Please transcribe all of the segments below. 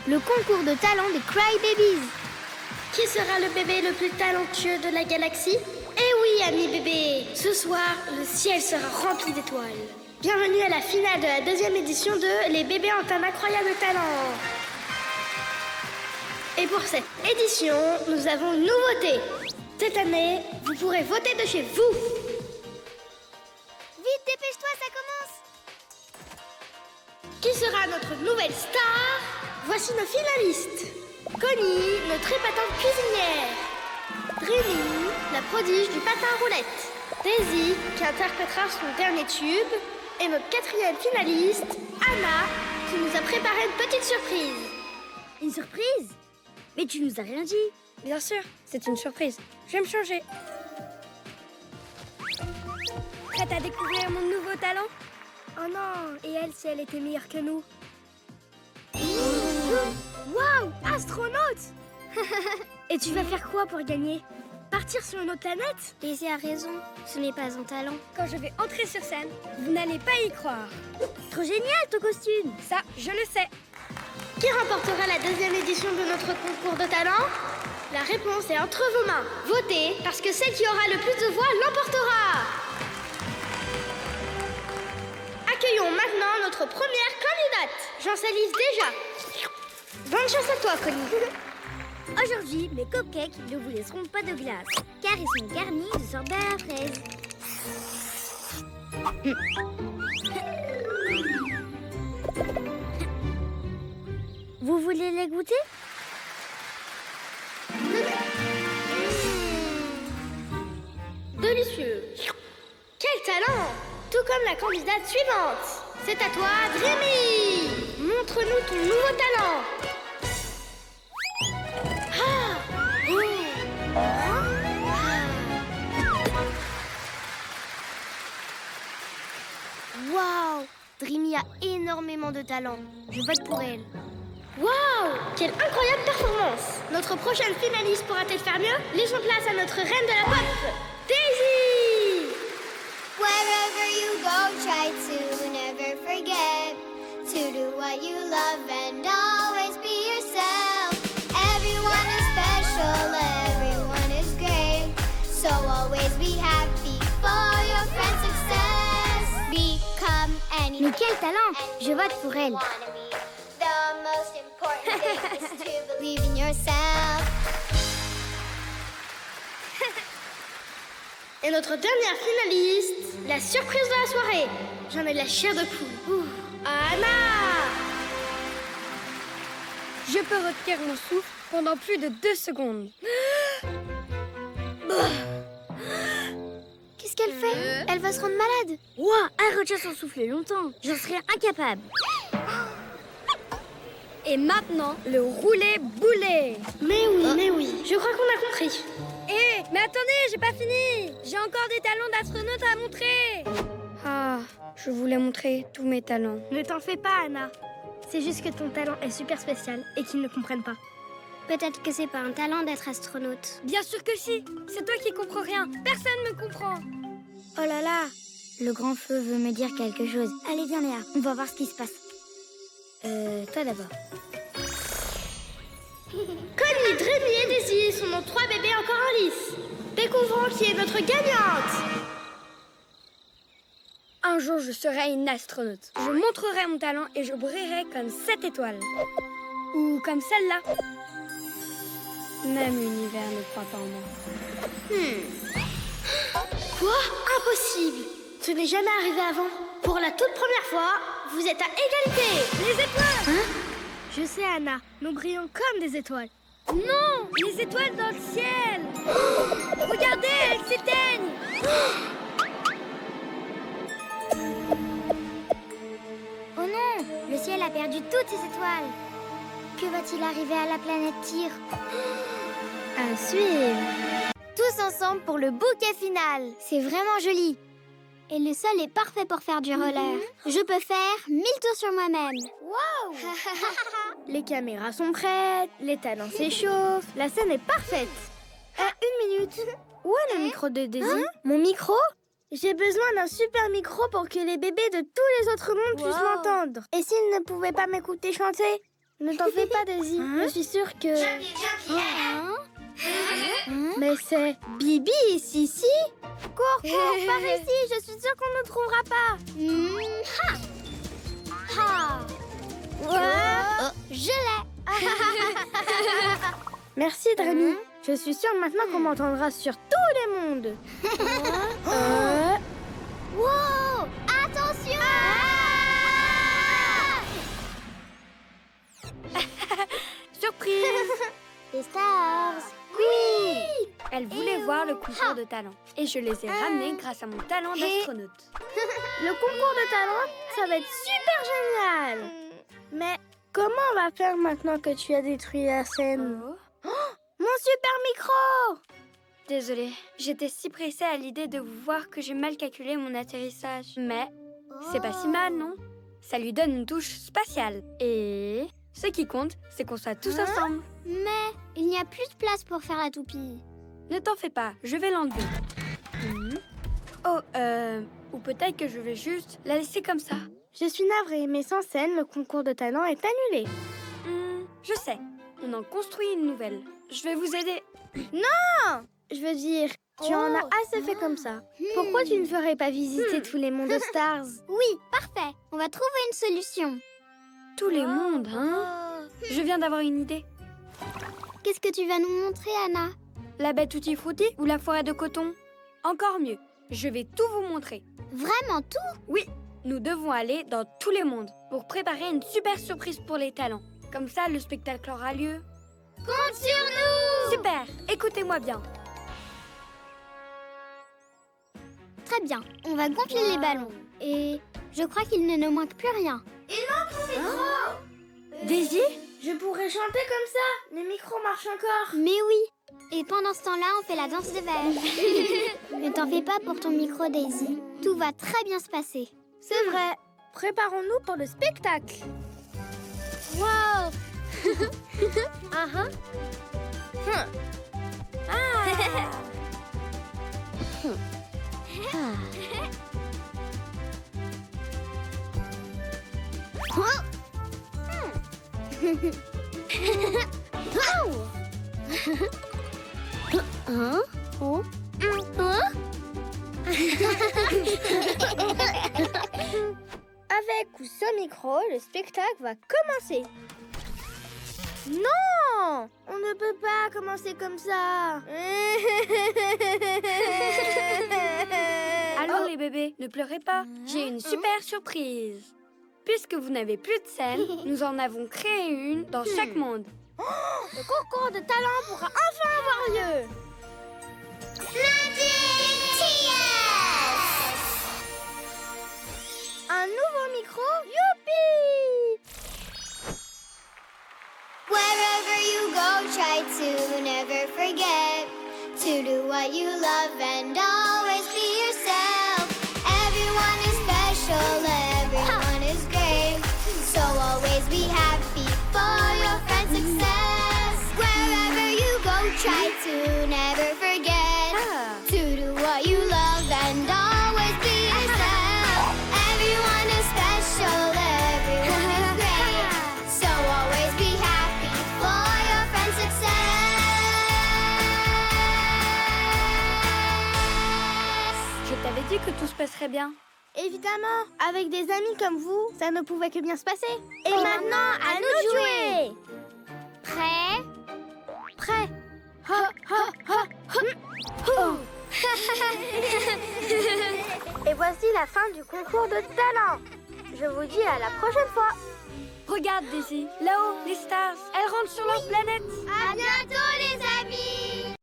Le concours de talent des Cry Babies. Qui sera le bébé le plus talentueux de la galaxie? Eh oui, amis bébés, ce soir, le ciel sera rempli d'étoiles. Bienvenue à la finale de la 2e édition de Les bébés ont un incroyable talent. Et pour cette édition, nous avons une nouveauté. Cette année, vous pourrez voter de chez vous. Vite, dépêche-toi, ça commence. Qui sera notre nouvelle star? Voici nos finalistes. Connie, notre épatante cuisinière. Dreamy, la prodige du patin à roulettes. Daisy, qui interprétera son dernier tube. Et notre 4e finaliste, Anna, qui nous a préparé une petite surprise. Une surprise? Mais tu nous as rien dit. Bien sûr, c'est une surprise. Je vais me changer. Prête à découvrir mon nouveau talent? Oh non, et elle, si elle était meilleure que nous? Waouh, astronaute! Et tu vas faire quoi pour gagner? Partir sur une autre planète? Daisy a raison, ce n'est pas un talent. Quand je vais entrer sur scène, vous n'allez pas y croire. Trop génial ton costume! Ça, je le sais. Qui remportera la 2e édition de notre concours de talent? La réponse est entre vos mains. Votez, parce que celle qui aura le plus de voix l'emportera. Accueillons maintenant notre première candidate. J'en salise déjà. Bonne chance à toi, Connie. Aujourd'hui, mes cupcakes ne vous laisseront pas de glace, car ils sont garnis de sorbet à la fraise. Vous voulez les goûter? Délicieux. Quel talent! Tout comme la candidate suivante. C'est à toi, Dreamy. Montre-nous ton nouveau talent. Waouh! Dreamy a énormément de talent. Je vote pour elle. Waouh! Quelle incroyable performance! Notre prochaine finaliste pourra-t-elle faire mieux? Laissons place à notre reine de la pop, Daisy! Wherever you go, try to never forget to do what you love and always be yourself. Everyone is special, everyone is great, so always be happy for your friend's success. Become anyone. Mais quel talent! Je vote pour elle. The most important thing is to believe in yourself. Et notre dernière finaliste, la surprise de la soirée. J'en ai la chair de poule. Anna! Je peux retenir mon souffle pendant plus de 2 secondes. Qu'est-ce qu'elle fait? Elle va se rendre malade. Ouah, elle retient son souffle longtemps. J'en serais incapable. Et maintenant, le roulé-boulé. Mais oui, je crois qu'on a compris. Hé, mais attendez, j'ai pas fini. J'ai encore des talents d'astronaute à montrer. Ah, je voulais montrer tous mes talents. Ne t'en fais pas, Anna. C'est juste que ton talent est super spécial et qu'ils ne comprennent pas. Peut-être que c'est pas un talent d'être astronaute. Bien sûr que si. C'est toi qui comprends rien. Personne me comprend. Oh là là! Le grand feu veut me dire quelque chose. Allez, viens Léa, on va voir ce qui se passe. Toi d'abord. Connie, Dreamy et Daisy sont nos 3 bébés encore en lice. Découvrons qui est notre gagnante. Un jour, je serai une astronaute. Je montrerai mon talent et je brillerai comme 7 étoiles. Ou comme celle-là. Même l'univers ne croit pas en moi. Quoi? Impossible! Ce n'est jamais arrivé avant. Pour la toute première fois, vous êtes à égalité. Les étoiles! Hein? Je sais, Anna. Nous brillons comme des étoiles. Non! Les étoiles dans le ciel! Regardez, elles s'éteignent! Oh non! Le ciel a perdu toutes ses étoiles. Que va-t-il arriver à la planète Tyr? À suivre. Tous ensemble pour le bouquet final. C'est vraiment joli. Et le sol est parfait pour faire du roller. Je peux faire 1000 tours sur moi-même. Wow! Les caméras sont prêtes, les talents s'échauffent, la scène est parfaite. Une minute. Où est le micro de Daisy? Mon micro? J'ai besoin d'un super micro pour que les bébés de tous les autres mondes puissent m'entendre. Et s'ils ne pouvaient pas m'écouter chanter? Ne t'en fais pas, Daisy. Je suis sûre que... Mais c'est Bibi et Sissi. Cours, par ici. Je suis sûre qu'on ne trouvera pas. Je l'ai. Merci, Drémy. Je suis sûre maintenant qu'on m'entendra sur tous les mondes. Wow! Attention! Surprise! Les stars! Oui! Elle voulait voir le concours de talent. Et je les ai ramenés grâce à mon talent d'astronaute. Le concours de talent, ça va être super génial. Mais comment on va faire maintenant que tu as détruit la scène? Mon super micro! Désolée, j'étais si pressée à l'idée de vous voir que j'ai mal calculé mon atterrissage. Mais c'est pas si mal, non? Ça lui donne une touche spatiale. Et ce qui compte, c'est qu'on soit tous ensemble. Mais il n'y a plus de place pour faire la toupie. Ne t'en fais pas, je vais l'enlever. Ou peut-être que je vais juste la laisser comme ça. Je suis navrée, mais sans scène, le concours de talent est annulé. Je sais, on en construit une nouvelle. Je vais vous aider. Non! Je veux dire, tu en as assez fait comme ça. Pourquoi tu ne ferais pas visiter tous les mondes de Stars? Oui, parfait. On va trouver une solution. Tous les mondes, hein? Je viens d'avoir une idée. Qu'est-ce que tu vas nous montrer, Anna? La baie Tutti Frutti ou la forêt de coton? Encore mieux, je vais tout vous montrer. Vraiment tout? Oui, nous devons aller dans tous les mondes pour préparer une super surprise pour les talents. Comme ça, le spectacle aura lieu. Compte sur nous! Super, écoutez-moi bien. Très bien, on va gonfler les ballons. Et je crois qu'il ne nous manque plus rien. Daisy? Je pourrais chanter comme ça. Le micro marche encore. Mais oui. Et pendant ce temps-là, on fait la danse des verres. Ne t'en fais pas pour ton micro, Daisy. Tout va très bien se passer. C'est vrai. Préparons-nous pour le spectacle. Wow! Avec ou sans micro, le spectacle va commencer. Non! On ne peut pas commencer comme ça. Alors les bébés, ne pleurez pas. J'ai une super surprise. Puisque vous n'avez plus de scène, nous en avons créé une dans chaque monde. Le concours de talent pourra enfin avoir lieu. Un nouveau micro? Youpi! Wherever you go, try to never forget to do what you love and always be yourself. Everyone is special, everyone is great. So always be happy for your friend's success. Wherever you go, try to never forget to do what you love and always be yourself. Everyone is special, everyone is great. So always be happy for your friend's success. Je t'avais dit que tout se passerait bien. Évidemment, avec des amis comme vous, ça ne pouvait que bien se passer. Et maintenant, à nous de jouer. Prêt? Prêt? Ha, ha, ha, ha. Oh. Et voici la fin du concours de talent. Je vous dis à la prochaine fois. Regarde Daisy, là-haut, les stars, elles rentrent sur leur planète. À bientôt les amis.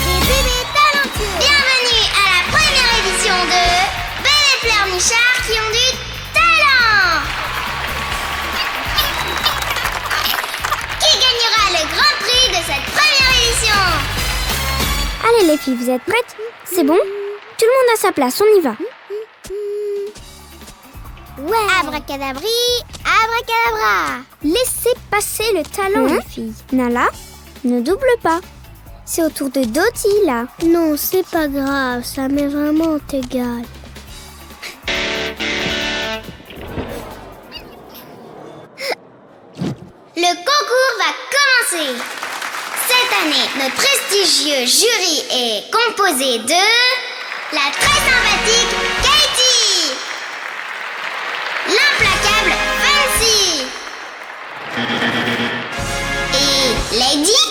Des bébés talentueux! Bienvenue à la première édition de Ben et Fleur Michard qui ont du talent. Qui gagnera le grand prix de cette première édition? Allez les filles, vous êtes prêtes? C'est bon? Tout le monde à sa place, on y va. Ouais. Abracadabri, abracadabra. Laissez passer le talent, les filles. Nala, ne double pas. C'est au tour de Dottie, là. Non, c'est pas grave, ça m'est vraiment égal. commencer. Cette année, notre prestigieux jury est composé de la très sympathique Katie, l'implacable Fancy et Lady.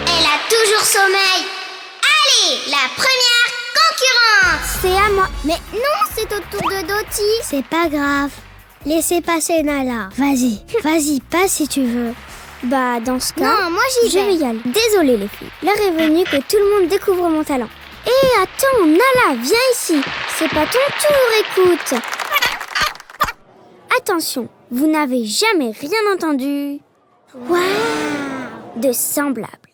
Elle a toujours sommeil. Allez, la première concurrente. C'est à moi. Mais non, c'est au tour de Dottie. C'est pas grave. Laissez passer Nala. Vas-y, passe si tu veux. Bah, dans ce cas, Non, moi j'y je vais. vais y aller. Désolée les filles. L'heure est venue que tout le monde découvre mon talent. Et attends, Nala, viens ici. C'est pas ton tour, écoute. Attention, vous n'avez jamais rien entendu. Waouh, de semblable.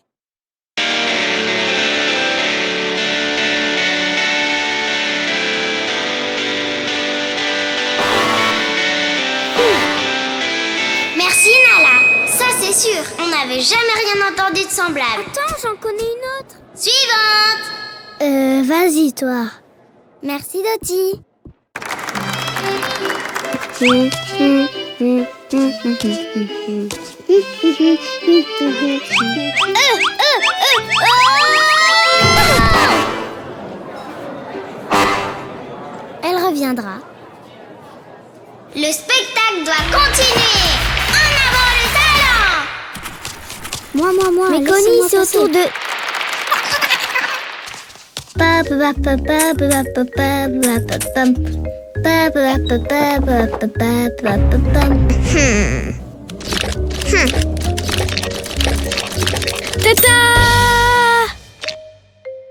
Merci Nala. Ça c'est sûr, on n'avait jamais rien entendu de semblable. Attends, j'en connais une autre. Suivante. Vas-y, toi. Merci, Dottie. Elle reviendra. Le spectacle doit continuer. En avant le talent. Moi. Mais laissez-moi Connie, c'est au passer. tour de...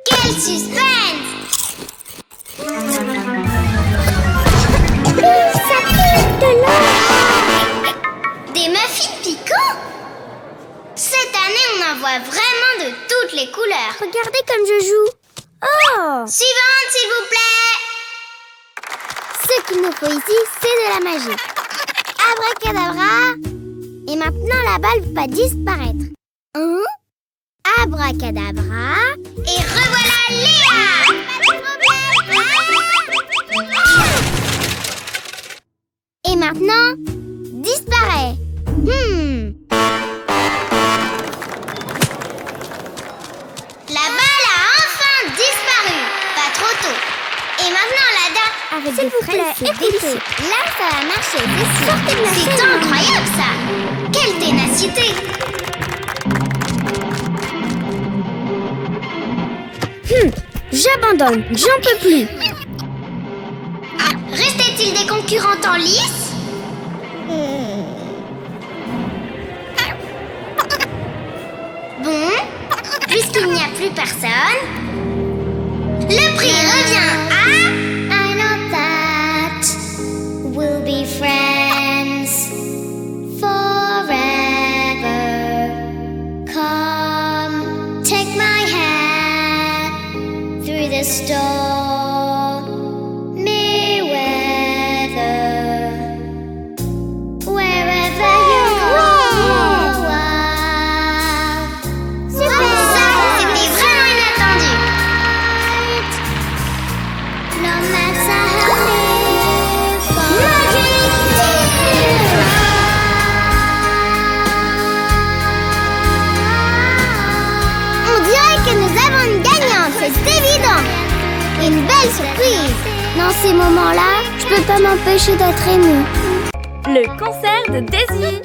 Quel suspense. Des muffins piquants. Cette année, on en voit vraiment de toutes les couleurs. Regardez comme je joue. Oh! Suivante, s'il vous plaît. Ce qu'il nous faut ici, c'est de la magie. Abracadabra. Et maintenant, la balle va disparaître. Abracadabra. Et revoilà Léa. Pas de problème. Et maintenant, disparaît. La balle a enfin disparu. Pas trop tôt. Et maintenant, la dame. Avec S'il des vous fraises, plaît, c'est écoutez. délicieux. Là, ça va marcher. Sortez de la C'est scène. incroyable ça. Quelle ténacité. J'abandonne, j'en peux plus. Restait-il des concurrentes en lice? Bon, puisqu'il n'y a plus personne, le prix revient à... I know that we'll be friends forever. Come, take my hand through the stormy weather. Wherever you go. Ça, c'était vraiment inattendu. No matter how On dirait que nous avons une gagnante, c'est évident. Une belle surprise. Dans ces moments-là, je peux pas m'empêcher d'être émue. Le concert de Daisy.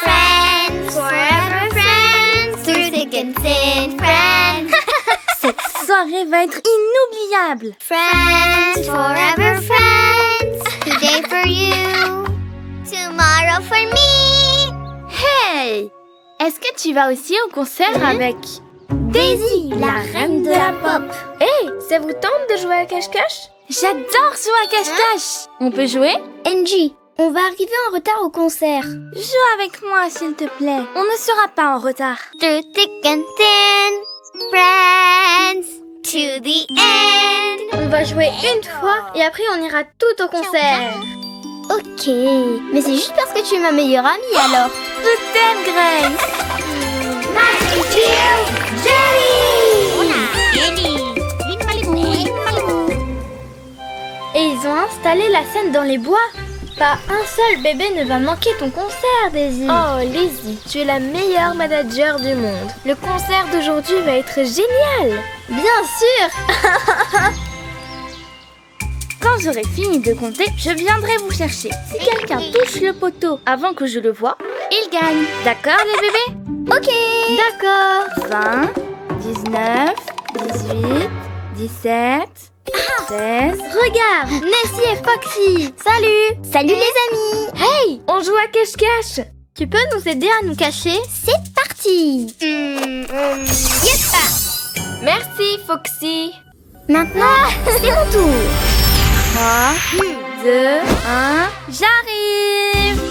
Friends, forever friends, through thick and thin, friends. Cette soirée va être inoubliable. Friends, forever friends. Today for you, tomorrow for me. Hey! Est-ce que tu vas aussi au concert avec Daisy, la reine de la pop. Hey, ça vous tente de jouer à cache-cache? J'adore jouer à cache-cache. On peut jouer? Angie, on va arriver en retard au concert. Joue avec moi, s'il te plaît. On ne sera pas en retard. Through thick and thin, friends, to the end. On va jouer une fois et après on ira tout au concert. Ok, mais c'est juste parce que tu es ma meilleure amie alors. Je t'aime, Grace. Et ils ont installé la scène dans les bois. Pas un seul bébé ne va manquer ton concert, Daisy. Oh, Lizzie, tu es la meilleure manager du monde. Le concert d'aujourd'hui va être génial. Bien sûr. Quand j'aurai fini de compter, je viendrai vous chercher. Si quelqu'un touche le poteau avant que je le voie, il gagne. D'accord, les bébés? Ok. D'accord. 20, 19, 18, 17, 16... Regarde, Nessie et Foxy. Salut. Salut les amis. Hey, on joue à cache-cache. Tu peux nous aider à nous cacher? C'est parti. Merci, Foxy. Maintenant, c'est mon tour. 3, 2, 1, j'arrive.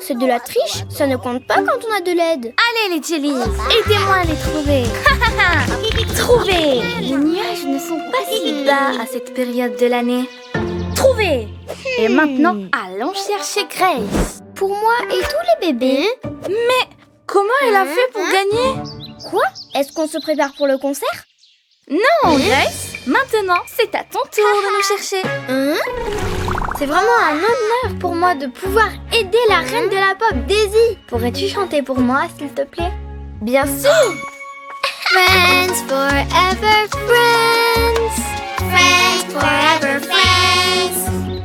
C'est de la triche, ça ne compte pas quand on a de l'aide. Allez les jellies, aidez-moi à les trouver. Trouver. Les nuages ne sont pas si bas à cette période de l'année. Trouver. Et maintenant, allons chercher Grace. Pour moi et tous les bébés. Mais comment elle a fait pour gagner? Quoi? Est-ce qu'on se prépare pour le concert? Non, Grace. Maintenant, c'est à ton tour de nous chercher. C'est vraiment un honneur pour moi de pouvoir aider la reine de la pop, Daisy. Pourrais-tu chanter pour moi, s'il te plaît? Bien sûr. Friends forever, friends. Friends forever, friends.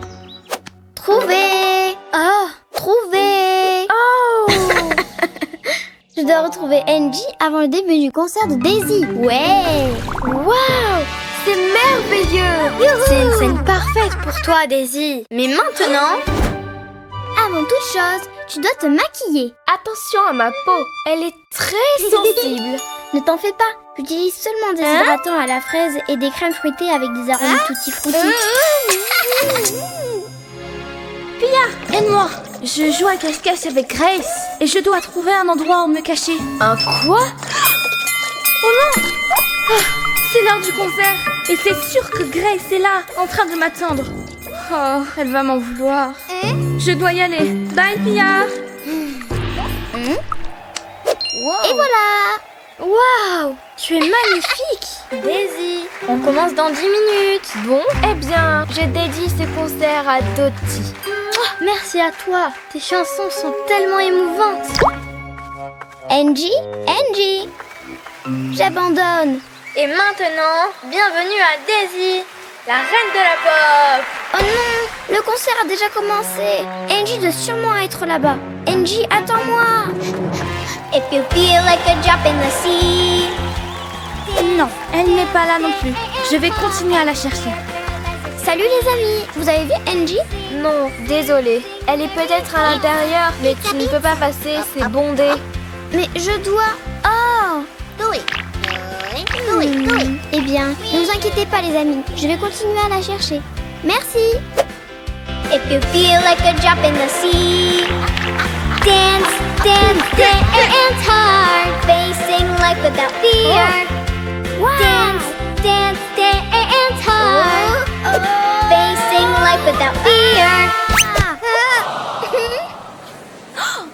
Trouver. Oh, trouver. Oh. Je dois retrouver Angie avant le début du concert de Daisy. Ouais. Waouh, c'est merveilleux. C'est une scène parfaite pour toi, Daisy. Mais maintenant, Avant toute chose, tu dois te maquiller. attention à ma peau. Elle est très sensible. Ne t'en fais pas. J'utilise seulement des hydratants à la fraise et des crèmes fruitées avec des arômes tutti frutti. Aide-moi. Je joue à cache-cache avec Grace et je dois trouver un endroit où me cacher. Un quoi? Oh non! C'est l'heure du concert et c'est sûr que Grace est là, en train de m'attendre. Oh, elle va m'en vouloir. Je dois y aller. Bye, Pia. Et voilà. Waouh, tu es magnifique. Daisy, on commence dans 10 minutes. Bon, eh bien, je dédie ce concert à Dottie. Merci à toi. Tes chansons sont tellement émouvantes. Angie, Angie. J'abandonne. Et maintenant, bienvenue à Daisy, la reine de la pop. Oh non, le concert a déjà commencé. Angie doit sûrement être là-bas. Angie, attends-moi. If you feel like a drop in the sea. Non, elle n'est pas là non plus. Je vais continuer à la chercher. Salut les amis. Vous avez vu Angie? Non, désolée. Elle est peut-être à l'intérieur, mais tu ne peux pas passer, c'est bondé. Mais je dois... Oh. Eh bien, ne vous inquiétez pas les amis. Je vais continuer à la chercher. Merci. If you feel like a drop in the sea. Dance, dance, dance hard. Facing life without fear. Dance, dance, dance hard. Facing life without fear.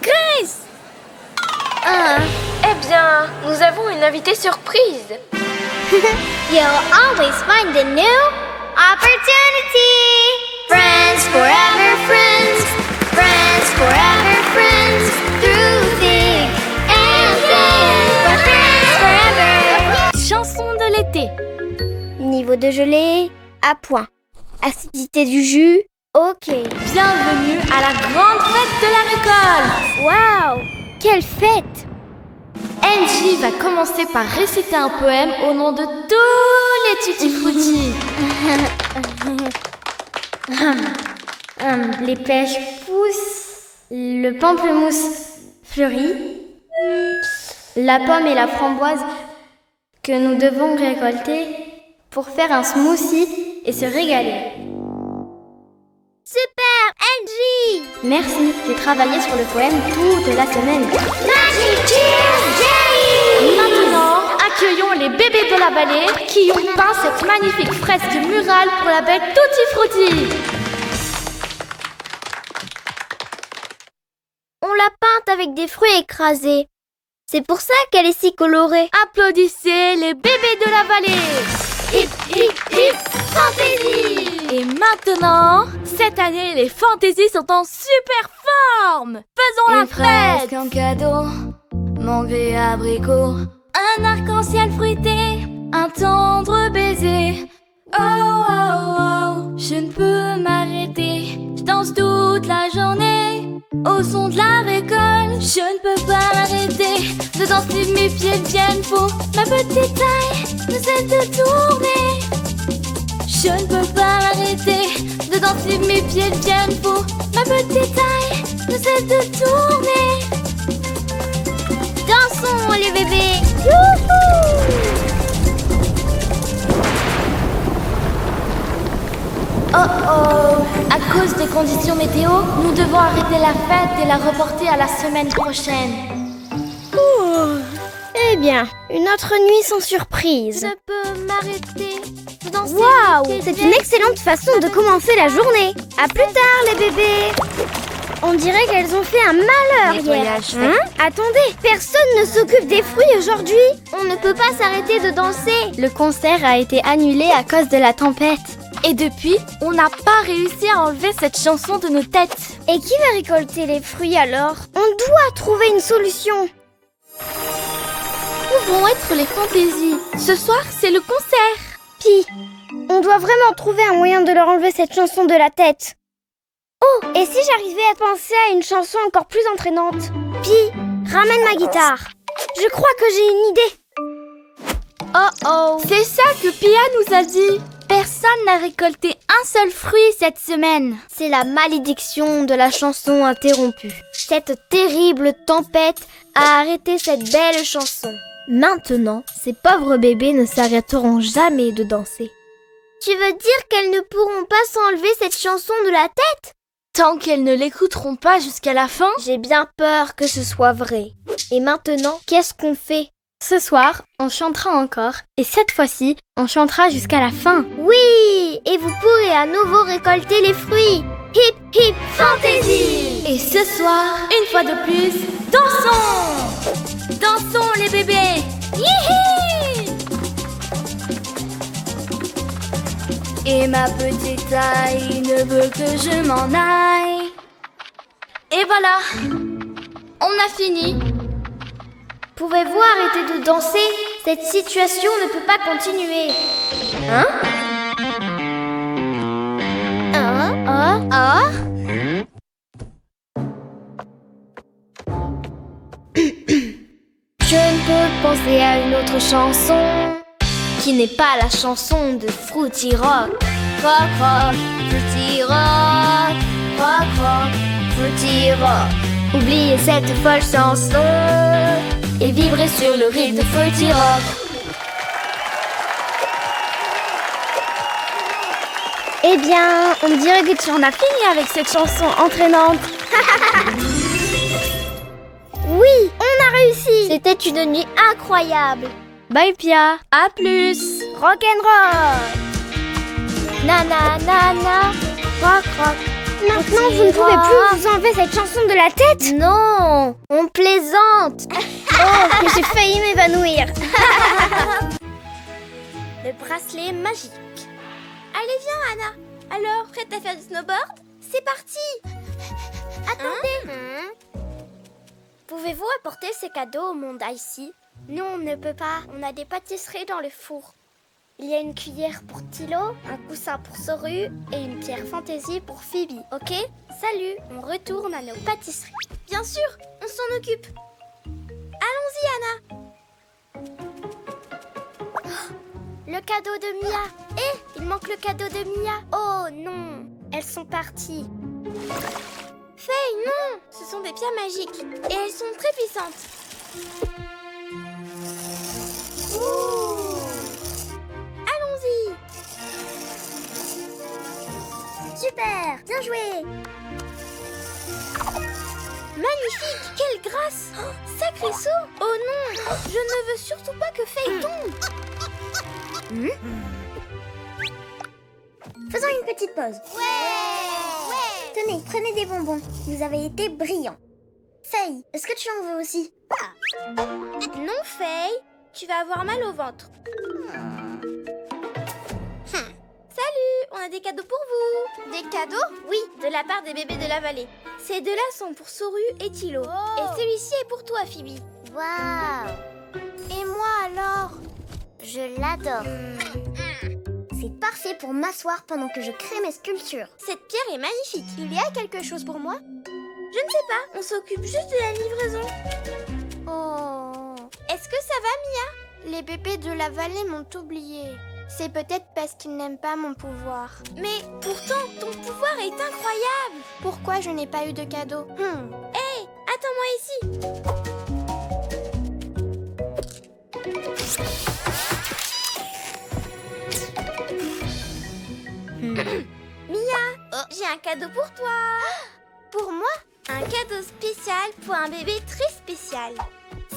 Grace! Eh bien, nous avons une invitée surprise. You'll always find a new opportunity. Friends forever, friends. Friends forever, friends. Through thick and thin. We're friends forever. Chanson de l'été. Niveau de gelée, à point. Acidité du jus, ok. Bienvenue à la grande fête de la récolte. Waouh, quelle fête! Angie va commencer par réciter un poème au nom de tous les tutti frutti. Les pêches poussent, le pamplemousse fleurit, la pomme et la framboise que nous devons récolter pour faire un smoothie et se régaler. Super, Angie! Merci, j'ai travaillé sur le poème toute la semaine. Magic Cheers Jelly. Maintenant, accueillons les bébés de la vallée qui ont peint cette magnifique fresque murale pour la bête Tutti Frutti. On l'a peinte avec des fruits écrasés. C'est pour ça qu'elle est si colorée. Applaudissez les bébés de la vallée. Hip, hip, hip, fantaisie. maintenant, cette année, les fantaisies sont en super forme. Faisons la fête. En cadeau, mangue abricot, un arc-en-ciel fruité, un tendre baiser. Oh, oh, oh, je ne peux m'arrêter, je danse toute la journée. Au son de la récolte, je ne peux pas m'arrêter de danser, mes pieds deviennent fous. Ma petite taille nous aide de tourner. Je ne peux pas m'arrêter de danser, mes pieds deviennent fous. Ma petite taille nous aide de tourner. Dansons les bébés. Youhou! Oh oh! À cause des conditions météo, nous devons arrêter la fête et la reporter à la semaine prochaine. Eh bien, une autre nuit sans surprise. Je peux m'arrêter de danser. Waouh! C'est une excellente façon de commencer la journée. À plus tard, les bébés. On dirait qu'elles ont fait un malheur hier. Nettoyage fait. Attendez, personne ne s'occupe des fruits aujourd'hui. On ne peut pas s'arrêter de danser. Le concert a été annulé à cause de la tempête. Et depuis, on n'a pas réussi à enlever cette chanson de nos têtes. Et qui va récolter les fruits alors? On doit trouver une solution. Où vont être les fantaisies? Ce soir, c'est le concert. Pi, on doit vraiment trouver un moyen de leur enlever cette chanson de la tête. Oh, et si j'arrivais à penser à une chanson encore plus entraînante? Pi, ramène ma guitare. Je crois que j'ai une idée. Oh oh! C'est ça que Pia nous a dit. Personne n'a récolté un seul fruit cette semaine. C'est la malédiction de la chanson interrompue. Cette terrible tempête a arrêté cette belle chanson. Maintenant, ces pauvres bébés ne s'arrêteront jamais de danser. Tu veux dire qu'elles ne pourront pas s'enlever cette chanson de la tête? Tant qu'elles ne l'écouteront pas jusqu'à la fin. J'ai bien peur que ce soit vrai. Et maintenant, qu'est-ce qu'on fait? Ce soir, on chantera encore. Et cette fois-ci, on chantera jusqu'à la fin. Oui! Et vous pourrez à nouveau récolter les fruits. Hip hip fantaisie! Et ce soir, une fois de plus, dansons! Dansons les bébés! Hihi! Et ma petite taille ne veut que je m'en aille. Et voilà, on a fini. Pouvez-vous arrêter de danser? Cette situation ne peut pas continuer. Hein? Je ne peux penser à une autre chanson qui n'est pas la chanson de Fruity Rock. Rock, rock, Fruity Rock. Rock, rock, Fruity Rock. Oubliez cette folle chanson et vibrez sur le rythme de Fruity Rock. Eh bien, on dirait que tu en as fini avec cette chanson entraînante. Oui, on a réussi. C'était une nuit incroyable. Bye Pia, à plus. Rock'n'roll. Na na na na. Rock rock. Maintenant, vous ne pouvez plus vous enlever cette chanson de la tête? Non, on plaisante. Oh, j'ai failli m'évanouir. Le bracelet magique. Allez, viens, Anna. Alors, prête à faire du snowboard? C'est parti. Attendez. Pouvez-vous apporter ces cadeaux au monde ici? Non, on ne peut pas. On a des pâtisseries dans le four. Il y a une cuillère pour Tilo, un coussin pour Soru et une pierre fantaisie pour Phoebe, ok? Salut, on retourne à nos pâtisseries. Bien sûr, on s'en occupe. Allons-y, Anna. Oh, le cadeau de Mia. Il manque le cadeau de Mia. Oh non, elles sont parties. Faye, non, ce sont des pierres magiques et elles sont très puissantes. Ouh. Allons-y. Super, bien joué. Magnifique, quelle grâce. Oh, sacré saut. Oh non, je ne veux surtout pas que Faye tombe. Faisons une petite pause. Ouais. Tenez, prenez des bonbons. Vous avez été brillants. Faye, est-ce que tu en veux aussi? Non, Faye. Tu vas avoir mal au ventre. Salut. on a des cadeaux pour vous. Des cadeaux? Oui, de la part des bébés de la vallée. Ces deux-là sont pour Soru et Tilo. Oh. Et celui-ci est pour toi, Phoebe. Waouh! Et moi alors? Je l'adore. C'est parfait pour m'asseoir pendant que je crée mes sculptures. Cette pierre est magnifique. Il y a quelque chose pour moi? Je ne sais pas, on s'occupe juste de la livraison. Oh. Est-ce que ça va, Mia? Les bébés de la vallée m'ont oublié. C'est peut-être parce qu'ils n'aiment pas mon pouvoir. Mais pourtant, ton pouvoir est incroyable. Pourquoi je n'ai pas eu de cadeau? Hey, attends-moi ici. Mia, j'ai un cadeau pour toi. Pour moi? Un cadeau spécial pour un bébé très spécial.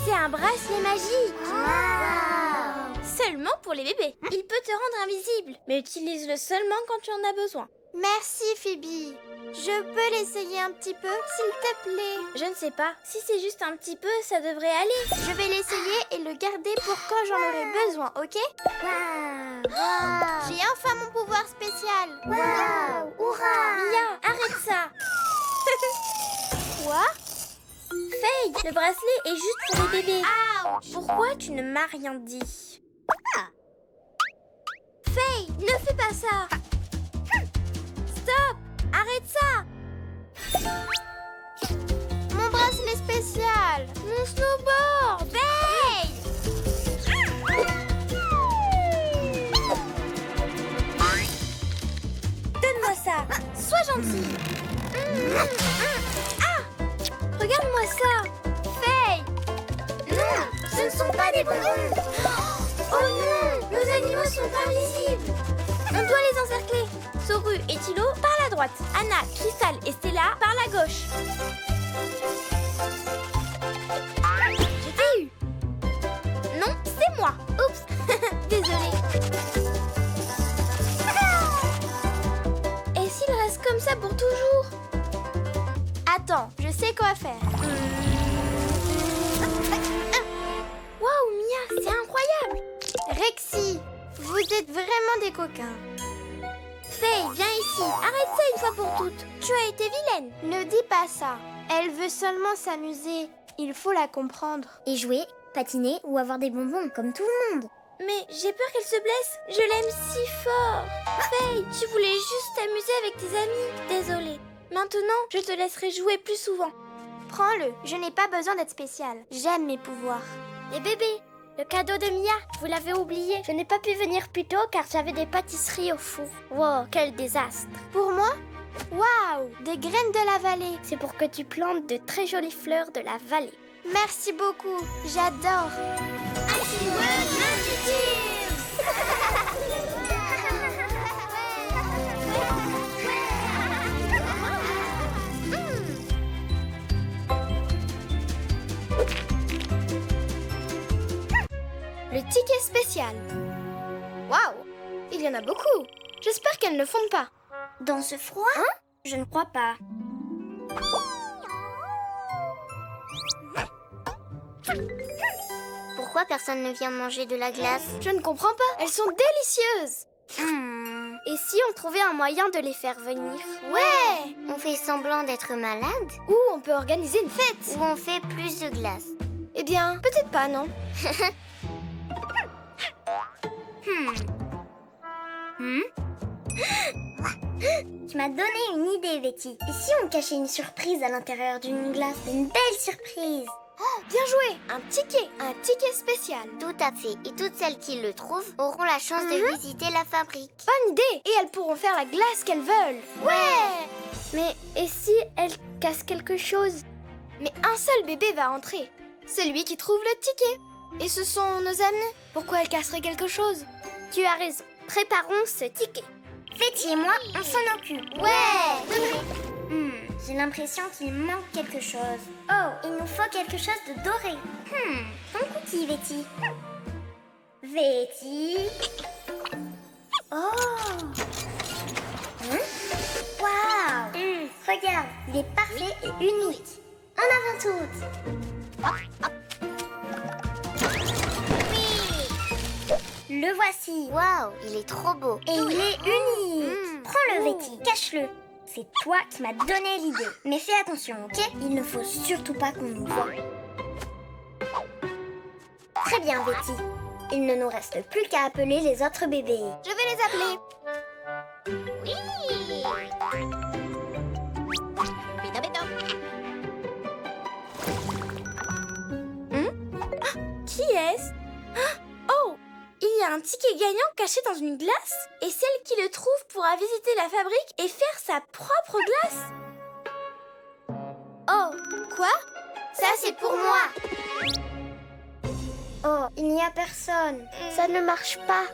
C'est un bracelet magique. Waouh! Seulement pour les bébés. Il peut te rendre invisible, mais utilise-le seulement quand tu en as besoin. Merci, Phoebe. Je peux l'essayer un petit peu, s'il te plaît? Je ne sais pas. Si c'est juste un petit peu, ça devrait aller. Je vais l'essayer et le garder pour quand j'en aurai besoin, ok? Waouh! J'ai enfin mon pouvoir spécial. Waouh! Hurrah! Mia, arrête ça. Quoi? Faye, le bracelet est juste pour les bébés. Pourquoi tu ne m'as rien dit? Faye, ne fais pas ça. Stop! Arrête ça. Mon bracelet spécial. Mon snowboard. Faye! Donne-moi ça. Sois gentille. Regarde-moi ça. Faye! Non, ce ne sont pas des bonbons. Oh non, nos animaux sont invisibles. On doit les encercler. Soru et Tilo par la droite. Anna, Crystal et Stella par la gauche. Je t'ai eu. Non, c'est moi. Oups. Désolée. Et s'il reste comme ça pour toujours? Attends, je sais quoi faire. Waouh, Mia, c'est incroyable. Rexy, vous êtes vraiment des coquins. Faye, viens ici. Arrête ça une fois pour toutes. Tu as été vilaine. Ne dis pas ça. Elle veut seulement s'amuser. Il faut la comprendre. Et jouer, patiner ou avoir des bonbons comme tout le monde. Mais j'ai peur qu'elle se blesse. Je l'aime si fort. Faye, tu voulais juste t'amuser avec tes amis. Désolée. Maintenant, je te laisserai jouer plus souvent. Prends-le. Je n'ai pas besoin d'être spéciale. J'aime mes pouvoirs. Les bébés, le cadeau de Mia, vous l'avez oublié. Je n'ai pas pu venir plus tôt car j'avais des pâtisseries au four. Wow, quel désastre. Pour moi? Waouh, des graines de la vallée. C'est pour que tu plantes de très jolies fleurs de la vallée. Merci beaucoup, j'adore. Le ticket spécial. Waouh, il y en a beaucoup. J'espère qu'elles ne fondent pas. Dans ce froid? Je ne crois pas. Pourquoi personne ne vient manger de la glace? Je ne comprends pas. Elles sont délicieuses. Et si on trouvait un moyen de les faire venir? Ouais! On fait semblant d'être malade? Ou on peut organiser une fête. Ou on fait plus de glace? Eh bien, peut-être pas, non? Tu m'as donné une idée, Betty. Et si on cachait une surprise à l'intérieur d'une glace? Une belle surprise! Oh, bien joué! Un ticket spécial. Tout à fait. Et toutes celles qui le trouvent auront la chance de visiter la fabrique. Bonne idée! Et elles pourront faire la glace qu'elles veulent. Ouais! Mais et si elles cassent quelque chose? Mais un seul bébé va entrer. Celui qui trouve le ticket. Et ce sont nos amis. Pourquoi elles casseraient quelque chose? Tu as raison. Préparons ce ticket. Betty et moi, on s'en occupe. Ouais! J'ai l'impression qu'il manque quelque chose. Oh, il nous faut quelque chose de doré. Ton cookie, Betty. Betty. Oh. Waouh. Regarde, il est parfait et unique. En avant toutes. Le voici. Waouh, il est trop beau. Et il est unique. Prends-le, Betty, cache-le. C'est toi qui m'as donné l'idée. Mais fais attention, ok? Il ne faut surtout pas qu'on nous voie. Très bien, Betty. Il ne nous reste plus qu'à appeler les autres bébés. Je vais les appeler. Oui. Qui est-ce? Oh, il y a un ticket gagnant caché dans une glace et celle qui le trouve pourra visiter la fabrique et faire sa propre glace. Oh, quoi? Ça c'est pour moi. Oh, il n'y a personne. Ça ne marche pas.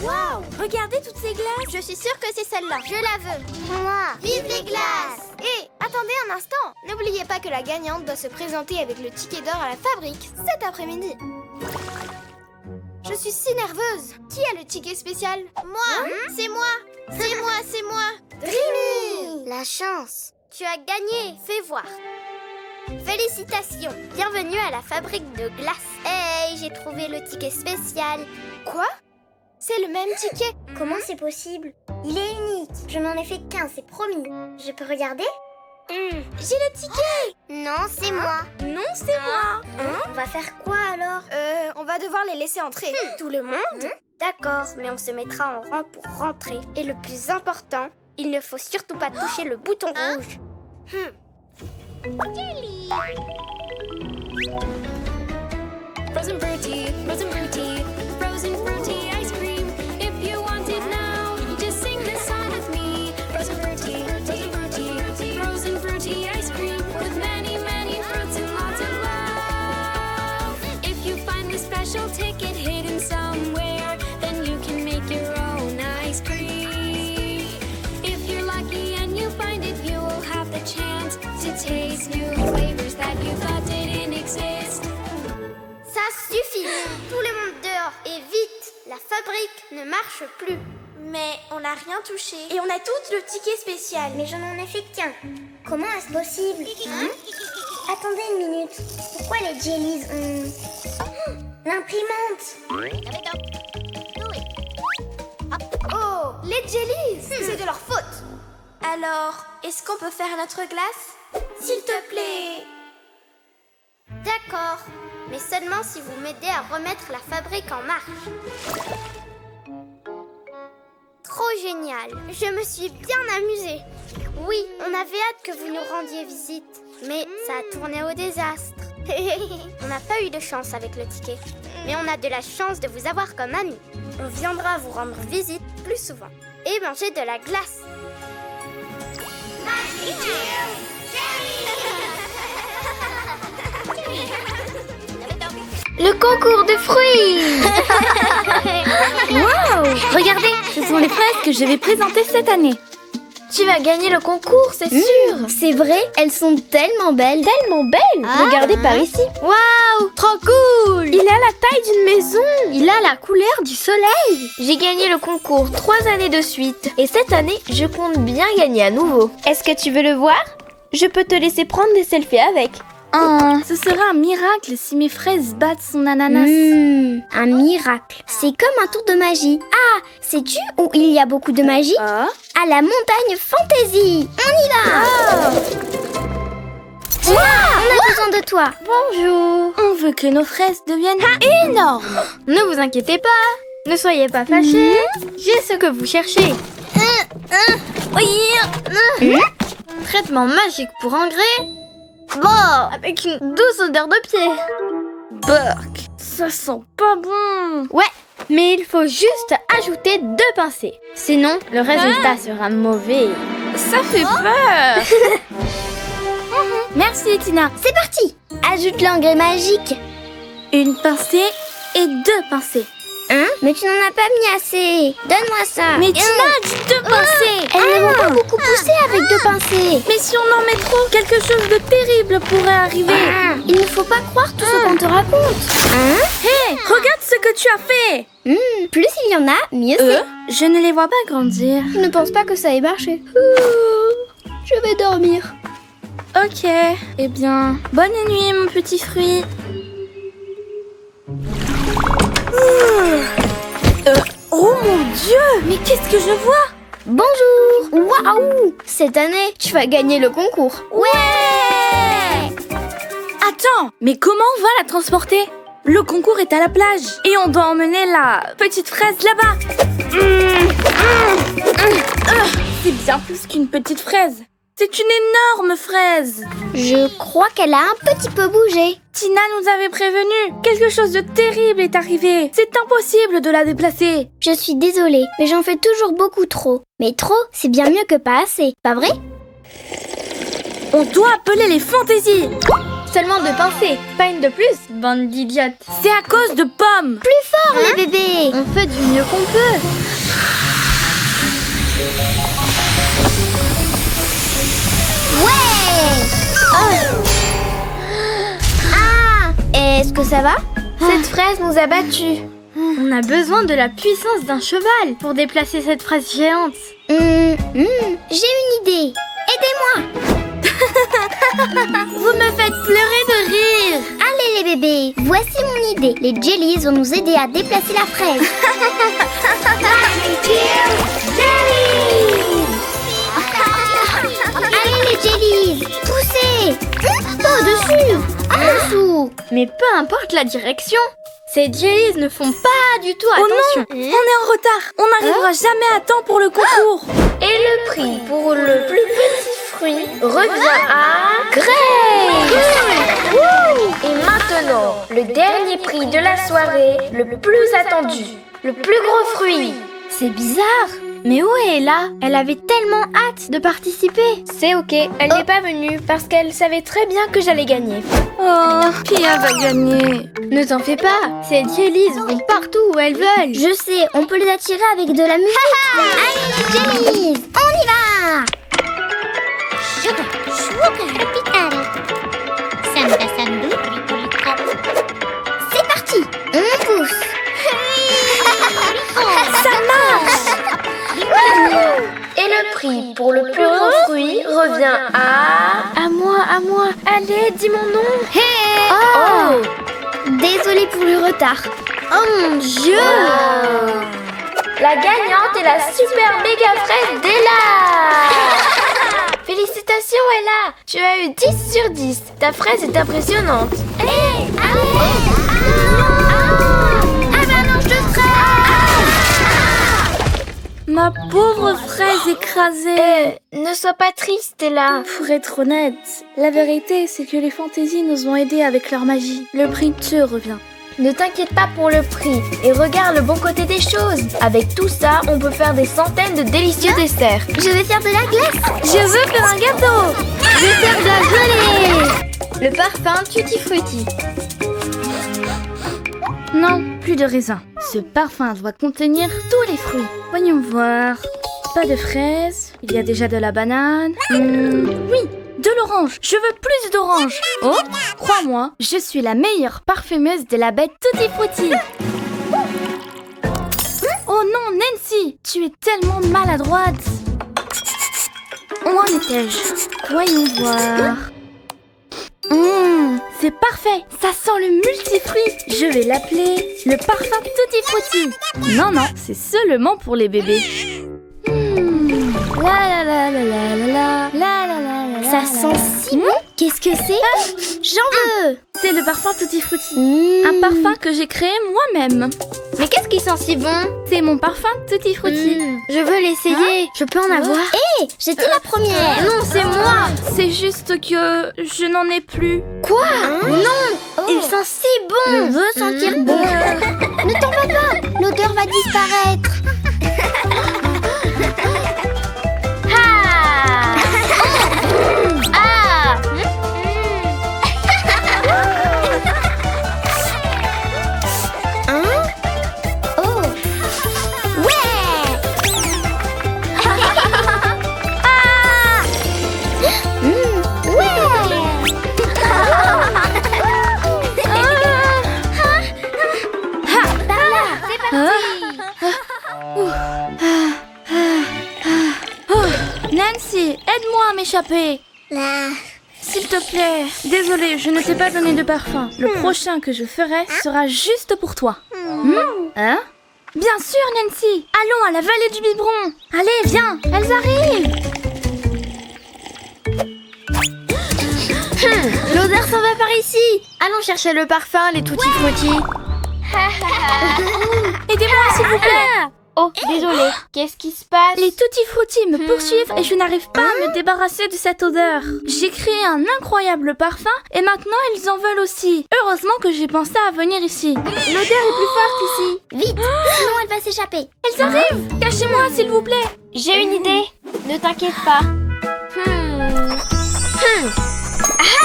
Waouh, regardez toutes ces glaces. Je suis sûre que c'est celle-là. Je la veux. Moi. Vive les glaces. Et attendez un instant. N'oubliez pas que la gagnante doit se présenter avec le ticket d'or à la fabrique cet après-midi. Je suis si nerveuse. Qui a le ticket spécial? Moi. C'est moi. C'est moi. Dreamy. La chance. Tu as gagné. Fais voir. Félicitations. Bienvenue à la fabrique de glace. Hey, j'ai trouvé le ticket spécial. Quoi? C'est le même ticket. Comment c'est possible? Il est unique. Je n'en ai fait qu'un, c'est promis. Je peux regarder? J'ai le ticket. Non, c'est moi. Non, c'est moi. On va faire quoi alors? On va devoir les laisser entrer. Tout le monde? D'accord, mais on se mettra en rang pour rentrer. Et le plus important, il ne faut surtout pas toucher le bouton rouge. Frozen fruity ice cream. If you want it now, just sing this song with me. Frozen fruity ice cream with many, many fruits and lots of love. If you find this special ticket hidden somewhere, then you can make your own ice cream. If you're lucky and you find it, you will have the chance to taste new flavors that you thought didn't exist. Ça suffit. Tout le monde dehors et vite. La fabrique ne marche plus. Mais on n'a rien touché. Et on a toutes le ticket spécial. Mais je n'en ai fait qu'un. Comment est-ce possible? Attendez une minute. Pourquoi les jellies ont... L'imprimante. Oh, les jellies. C'est de leur faute. Alors, est-ce qu'on peut faire notre glace? S'il te plaît. D'accord. Mais seulement si vous m'aidez à remettre la fabrique en marche. Trop génial. Je me suis bien amusée. Oui, on avait hâte que vous nous rendiez visite. Mais ça a tourné au désastre. On n'a pas eu de chance avec le ticket. Mais on a de la chance de vous avoir comme amis. On viendra vous rendre visite plus souvent. Et manger de la glace. Le concours de fruits. Wow! Regardez, ce sont les fraises que je vais présenter cette année. Tu vas gagner le concours, c'est sûr. C'est vrai, elles sont tellement belles. Tellement belles. Regardez par ici. Waouh, trop cool. Il a la taille d'une maison. Il a la couleur du soleil. J'ai gagné le concours 3 années de suite. Et cette année, je compte bien gagner à nouveau. Est-ce que tu veux le voir? Je peux te laisser prendre des selfies avec. Ce sera un miracle si mes fraises battent son ananas. Un miracle. C'est comme un tour de magie. Ah, sais-tu où il y a beaucoup de magie? À la montagne Fantasy. On y va. On a besoin de toi. Bonjour. On veut que nos fraises deviennent énormes. Ne vous inquiétez pas. Ne soyez pas fâchés. J'ai ce que vous cherchez. Traitement magique pour engrais. Avec une douce odeur de pied. Burk, ça sent pas bon. Ouais, mais il faut juste ajouter 2 pincées. Sinon, le résultat sera mauvais. Ça fait peur. Merci Tina. C'est parti. Ajoute l'engrais magique. Une pincée et 2 pincées. Mais tu n'en as pas mis assez. Donne-moi ça. Mais Tina a dit 2 pincées. Elles ne vont pas beaucoup pousser avec 2 pincées. Mais si on en met trop, quelque chose de terrible pourrait arriver. Il ne faut pas croire tout ce qu'on te raconte. Hé, regarde ce que tu as fait. Plus il y en a, mieux c'est. Je ne les vois pas grandir. Je ne pense pas que ça ait marché. Je vais dormir. Ok, eh bien, bonne nuit mon petit fruit. Dieu, mais qu'est-ce que je vois? Bonjour! Waouh! Cette année, tu vas gagner le concours. Ouais! Attends, mais comment on va la transporter? Le concours est à la plage et on doit emmener la petite fraise là-bas. C'est bien plus qu'une petite fraise. C'est une énorme fraise. Je crois qu'elle a un petit peu bougé. Tina nous avait prévenu. Quelque chose de terrible est arrivé. C'est impossible de la déplacer. Je suis désolée, mais j'en fais toujours beaucoup trop. Mais trop, c'est bien mieux que pas assez, pas vrai? On doit appeler les fantaisies. Seulement 2 pensées, pas une de plus, bande d'idiotes. C'est à cause de Pomme. Plus fort, les bébés! On fait du mieux qu'on peut. Ouais! Ah! Est-ce que ça va? Cette fraise nous a battus. On a besoin de la puissance d'un cheval pour déplacer cette fraise géante. J'ai une idée. Aidez-moi! Vous me faites pleurer de rire. Allez les bébés, voici mon idée. Les jellies vont nous aider à déplacer la fraise. Allez les jellies, poussez! Pas au-dessus, en dessous. Mais peu importe la direction, ces jellies ne font pas du tout attention. Oh non, on est en retard. On n'arrivera jamais à temps pour le concours. Et le prix pour le plus petit fruit revient à Grace. Et maintenant, le dernier prix de la soirée, le plus attendu, le plus gros fruit. C'est bizarre. Mais où est Ella? Elle avait tellement hâte de participer. C'est ok, elle n'est pas venue parce qu'elle savait très bien que j'allais gagner. Oh, Pia va gagner. Ne t'en fais pas, ces jellies vont partout où elles veulent. Je sais, on peut les attirer avec de la musique. Allez les jellies, on y va! C'est parti, on pousse. Ça marche. Et le prix pour le plus gros fruit revient à... À moi. Allez, dis mon nom. Oh! Désolée pour le retard. Oh mon Dieu! La gagnante est la super méga fraise d'Ella. Félicitations Ella, tu as eu 10 sur 10. Ta fraise est impressionnante. Ma pauvre fraise écrasée. Ne sois pas triste Ella. Pour être honnête, la vérité c'est que les fantaisies nous ont aidés avec leur magie. Le prix te revient. Ne t'inquiète pas pour le prix et regarde le bon côté des choses. Avec tout ça, on peut faire des centaines de délicieux desserts. Je vais faire de la glace. Je veux faire un gâteau. Je vais faire de la gelée. Le parfum Tutti Frutti. Non, plus de raisin. Ce parfum doit contenir tous les fruits. Voyons voir. Pas de fraises. Il y a déjà de la banane. Oui, de l'orange. Je veux plus d'orange. Oh, crois-moi, je suis la meilleure parfumeuse de la bête Tutti Frutti. Oh non, Nancy, tu es tellement maladroite. Où en étais-je? Voyons voir. C'est parfait, ça sent le multifruit. Je vais l'appeler le parfum Tutti Frutti. Non, c'est seulement pour les bébés. La la la la la la la la la la. Ça sent si bon. Qu'est-ce que c'est? J'en veux. C'est le parfum Tutti Frutti. Un parfum que j'ai créé moi-même. Mais qu'est-ce qui sent si bon? C'est mon parfum Tutti Frutti. Je veux l'essayer. Je peux en avoir? Hé, j'étais la première. Non, c'est moi. C'est juste que je n'en ai plus. Quoi? Non, il sent si bon. Je veux sentir bon. Ne t'en va pas, l'odeur va disparaître. Nancy, aide-moi à m'échapper. S'il te plaît. Désolée, je ne t'ai pas donné de parfum. Le prochain que je ferai sera juste pour toi. Hein? Bien sûr, Nancy. Allons à la vallée du biberon. Allez, viens, elles arrivent. L'odeur s'en va par ici. Allons chercher le parfum, les tutti frutti. Aidez-moi, s'il vous plaît. Oh, désolé. Qu'est-ce qui se passe? Les tutti frutti me poursuivent et je n'arrive pas à me débarrasser de cette odeur. J'ai créé un incroyable parfum et maintenant ils en veulent aussi. Heureusement que j'ai pensé à venir ici. L'odeur est plus forte ici. Vite, sinon elle va s'échapper. Elles arrivent. Cachez-moi, s'il vous plaît. J'ai une idée. Ne t'inquiète pas.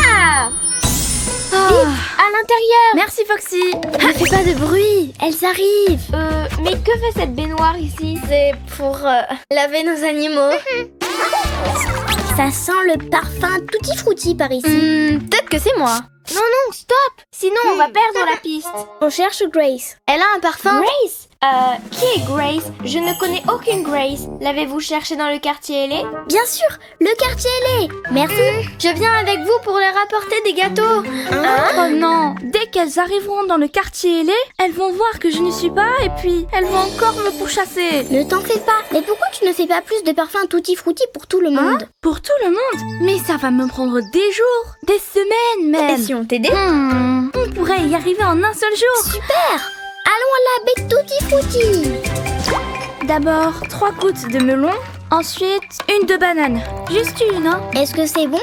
Ah! À l'intérieur. Merci, Foxy. Ne fais pas de bruit. Elles arrivent. Mais que fait cette baignoire ici? C'est pour laver nos animaux. Ça sent le parfum tutti frutti par ici. Peut-être que c'est moi. Non, stop. Sinon, on va perdre la piste. On cherche Grace. Elle a un parfum. Grace? Qui est Grace? Je ne connais aucune Grace. L'avez-vous cherché dans le quartier ailé? Bien sûr, le quartier ailé. Merci. Je viens avec vous pour leur apporter des gâteaux. Oh non. Dès qu'elles arriveront dans le quartier ailé, elles vont voir que je n'y suis pas et puis elles vont encore me pourchasser. Ne t'en fais pas. Mais pourquoi tu ne fais pas plus de parfum tutti frutti pour tout le monde? Pour tout le monde? Mais ça va me prendre des jours, des semaines même. Et si on t'aidait? On pourrait y arriver en un seul jour. Super. Allons à la baie tutti frutti. D'abord 3 gouttes de melon, ensuite une de banane. Juste une, hein. Est-ce que c'est bon?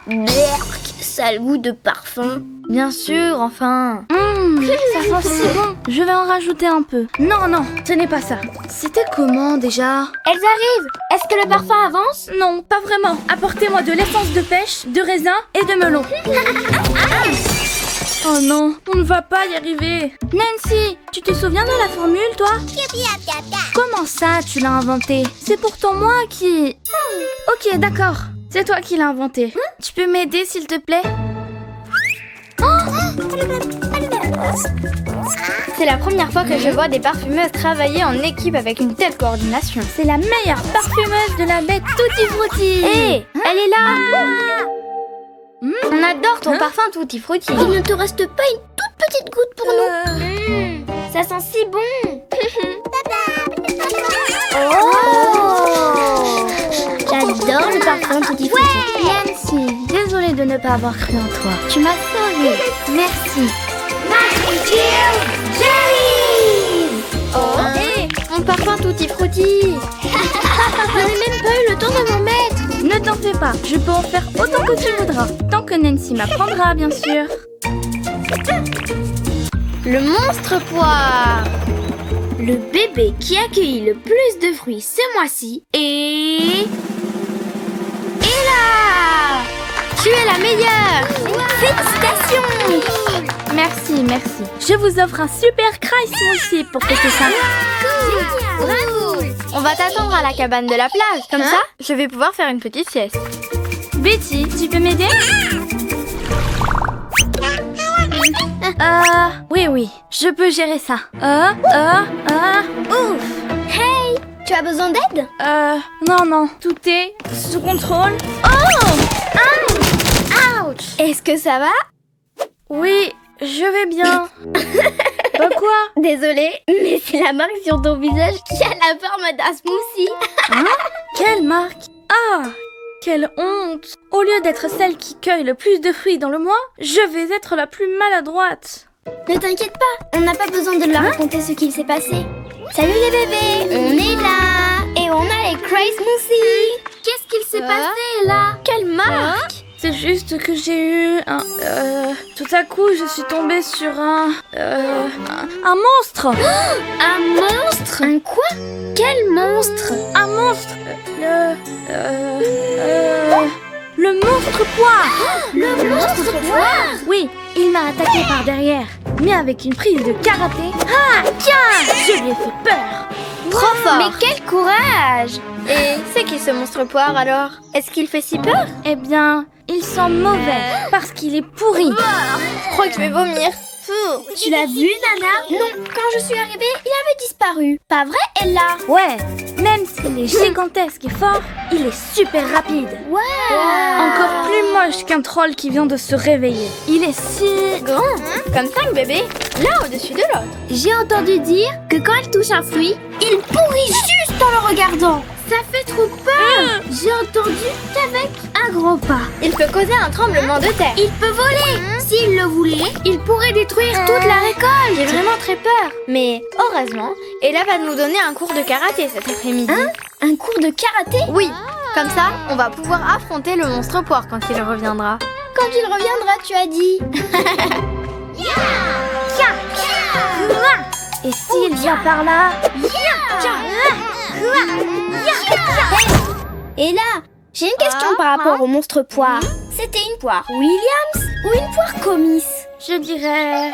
Berk, sale goût de parfum. Bien sûr, enfin. Ça sent si bon. Je vais en rajouter un peu. Non, ce n'est pas ça. C'était comment déjà? Elles arrivent. Est-ce que le parfum avance? Non, pas vraiment. Apportez-moi de l'essence de pêche, de raisin et de melon. Oh non, on ne va pas y arriver. Nancy, tu te souviens de la formule, toi? Comment ça, tu l'as inventée? C'est pourtant moi qui... Ok, d'accord. C'est toi qui l'as inventée. Tu peux m'aider, s'il te plaît? C'est la première fois que je vois des parfumeuses travailler en équipe avec une telle coordination. C'est la meilleure parfumeuse de la baie Tutti Frutti. Hé, elle est là. On adore ton parfum Tutti Frutti. Il ne te reste pas une toute petite goutte pour nous? Ça sent si bon. J'adore le parfum tutti frutti. Nancy, désolée de ne pas avoir cru en toi. Tu m'as sauvée. Merci. Hé, mon parfum Tutti Frutti. Je n'ai même pas eu le temps de m'en mettre. Ne t'en fais pas, je peux en faire autant que tu voudras. Tant que Nancy m'apprendra, bien sûr. Le monstre poire. Le bébé qui accueillit le plus de fruits ce mois-ci est... Ella! Tu es la meilleure! Félicitations! Merci. Je vous offre un super Cry Smoothie pour fêter ça. Bravo! On va t'attendre à la cabane de la plage. Comme ça, je vais pouvoir faire une petite sieste. Betty, tu peux m'aider? Oui, je peux gérer ça. Ouf. Hey, tu as besoin d'aide? Non, tout est sous contrôle. Ouch. Est-ce que ça va? Oui, je vais bien. Bah quoi? Désolée, mais c'est la marque sur ton visage qui a la forme d'un smoothie. Quelle marque? Ah, quelle honte! Au lieu d'être celle qui cueille le plus de fruits dans le mois, je vais être la plus maladroite. Ne t'inquiète pas, on n'a pas besoin de leur raconter ce qu'il s'est passé. Salut les bébés, on est là. Et on a les Cry Smoothie. Qu'est-ce qu'il s'est passé là? Quelle marque? C'est juste que j'ai eu un... tout à coup, je suis tombée sur un monstre. Un monstre? Un quoi? Quel monstre? Un monstre. Le monstre poire. Le monstre poire? Oui, il m'a attaqué par derrière. Mais avec une prise de karaté. Ah, tiens, je lui ai fait peur. Trop fort. Mais quel courage! Et c'est qui ce monstre poire alors? Est-ce qu'il fait si peur? Eh bien, il sent mauvais parce qu'il est pourri. Je crois que je vais vomir. fou. Tu l'as vu, Nana? Non, quand je suis arrivée, il avait disparu. Pas vrai, Ella? Ouais, même s'il est gigantesque et fort, il est super rapide. Encore plus moche qu'un troll qui vient de se réveiller. Il est si grand, Comme 5 bébés, l'un au-dessus de l'autre. J'ai entendu dire que quand elle touche un fruit, il pourrit juste en le regardant. Ça fait trop peur. J'ai entendu qu'avec un gros pas, Il peut causer un tremblement de terre. il peut voler. S'il le voulait, il pourrait détruire toute la récolte. J'ai vraiment très peur. Mais heureusement, Ella va nous donner un cours de karaté cet après-midi. Un cours de karaté? Oui, comme ça, on va pouvoir affronter le monstre poire quand il reviendra. Quand il reviendra, tu as dit. Et s'il vient par là, Et là, j'ai une question par rapport au monstre poire. C'était une poire Williams ou une poire Comice? je dirais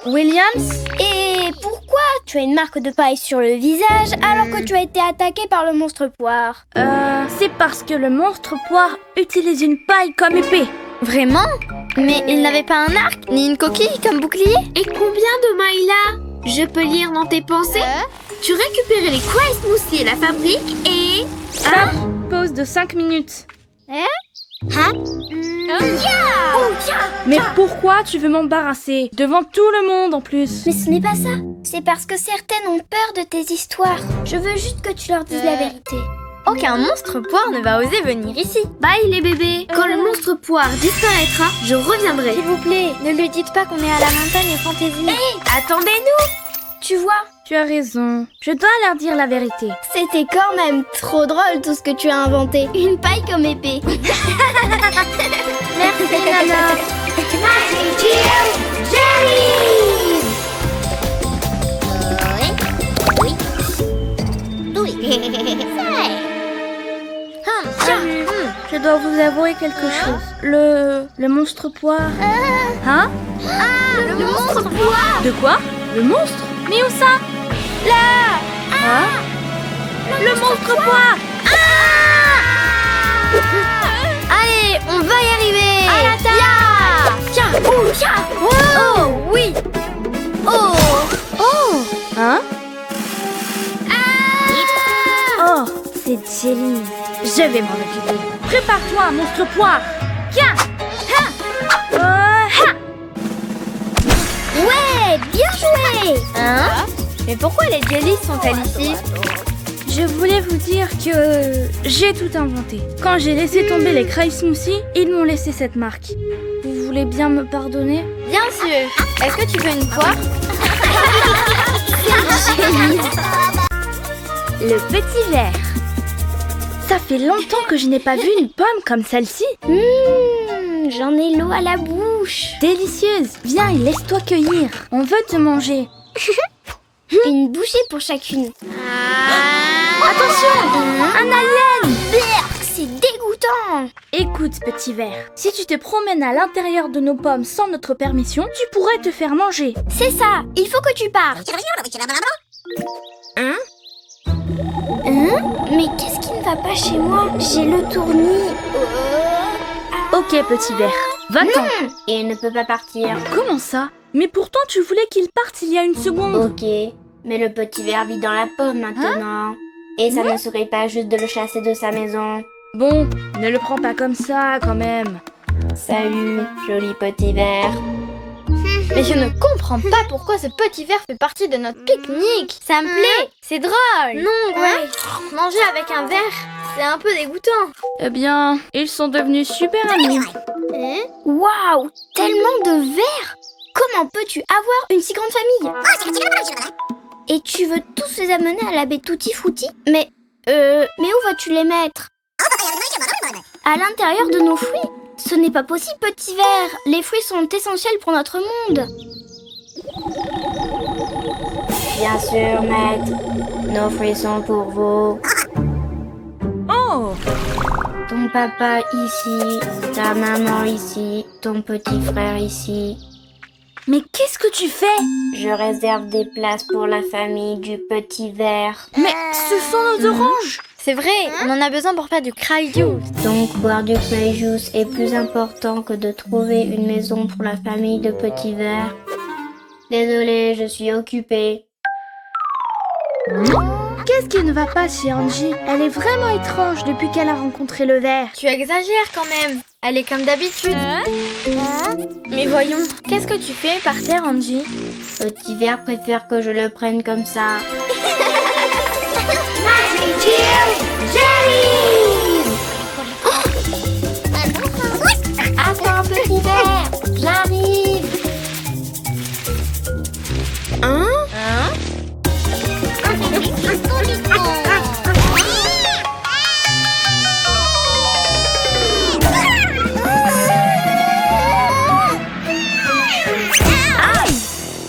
Williams. Et pourquoi tu as une marque de paille sur le visage alors que tu as été attaqué par le monstre poire? C'est parce que le monstre poire utilise une paille comme épée. Vraiment? Mais il n'avait pas un arc, ni une coquille comme bouclier? Et combien de mailles il a? Je peux lire dans tes pensées? Tu récupérais les Cry Smoothie et la fabrique et... Pause de 5 minutes. Mais Mais pourquoi tu veux m'embarrasser? Devant tout le monde en plus. ce n'est pas ça. C'est parce que certaines ont peur de tes histoires. Je veux juste que tu leur dises la vérité. Aucun monstre poire ne va oser venir ici. Bye les bébés. Quand le monstre poire disparaîtra, je reviendrai. S'il vous plaît, ne lui dites pas qu'on est à la montagne fantaisie. Attendez-nous. Tu vois, Tu as raison. Je dois leur dire la vérité. c'était quand même trop drôle tout ce que tu as inventé. Une paille comme épée. Merci Nana. Salut. Je dois vous avouer quelque chose. Le monstre poire. Hein? Le monstre poire. De quoi? Le monstre? Mais où ça? Là! Hein? Le monstre poire! Allez, on va y arriver. À la Tiens. Oh, oui. Hein? Oh, c'est Jelly. Je vais m'en occuper. Prépare-toi, monstre poire. Tiens! Ouais, bien joué. Hein? Mais pourquoi les jellies sont-elles ici? Je voulais vous dire que j'ai tout inventé. Quand j'ai laissé tomber les Cry Smoothie, ils m'ont laissé cette marque. Vous voulez bien me pardonner? Bien sûr. Est-ce que tu veux une poire? Le petit verre. Ça fait longtemps que je n'ai pas vu une pomme comme celle-ci. J'en ai l'eau à la bouche. Délicieuse. Viens et laisse-toi cueillir. On veut te manger. Une bouchée pour chacune. Attention! Un alien! C'est dégoûtant. Écoute, petit verre, si tu te promènes à l'intérieur de nos pommes sans notre permission, tu pourrais te faire manger. C'est ça, il faut que tu partes. Mais qu'est-ce qui ne va pas chez moi? J'ai le tournis. Ok, petit verre, va-t'en. Et il ne peut pas partir. Comment ça? Mais pourtant, tu voulais qu'il parte il y a une seconde. Ok, mais le petit ver vit dans la pomme maintenant. Et ça ne serait pas juste de le chasser de sa maison. Bon, ne le prends pas comme ça, quand même. Salut, joli petit ver. Mais je ne comprends pas pourquoi ce petit verre fait partie de notre pique-nique. Ça me plaît, c'est drôle. Non, ouais. Manger avec un verre, c'est un peu dégoûtant. Eh bien, ils sont devenus super amis. Waouh, tellement de vers. Comment peux-tu avoir une si grande famille? Et tu veux tous les amener à la baie Tutti Frutti? Mais où vas-tu les mettre? À l'intérieur de nos fruits? Ce n'est pas possible, petit ver. Les fruits sont essentiels pour notre monde. Bien sûr, maître. Nos fruits sont pour vous. Oh! Ton papa ici, ta maman ici, ton petit frère ici. Mais qu'est-ce que tu fais? Je réserve des places pour la famille du petit ver. Mais ce sont nos oranges! C'est vrai, on en a besoin pour faire du cry juice. Donc boire du play juice est plus important que de trouver une maison pour la famille de petits vers. Désolée, je suis occupée. Qu'est-ce qui ne va pas chez Angie? Elle est vraiment étrange depuis qu'elle a rencontré le ver. Tu exagères quand même. Elle est comme d'habitude. Mais voyons, qu'est-ce que tu fais par terre, Angie? Petit ver préfère que je le prenne comme ça. Attends, petit ver, j'arrive. Hein?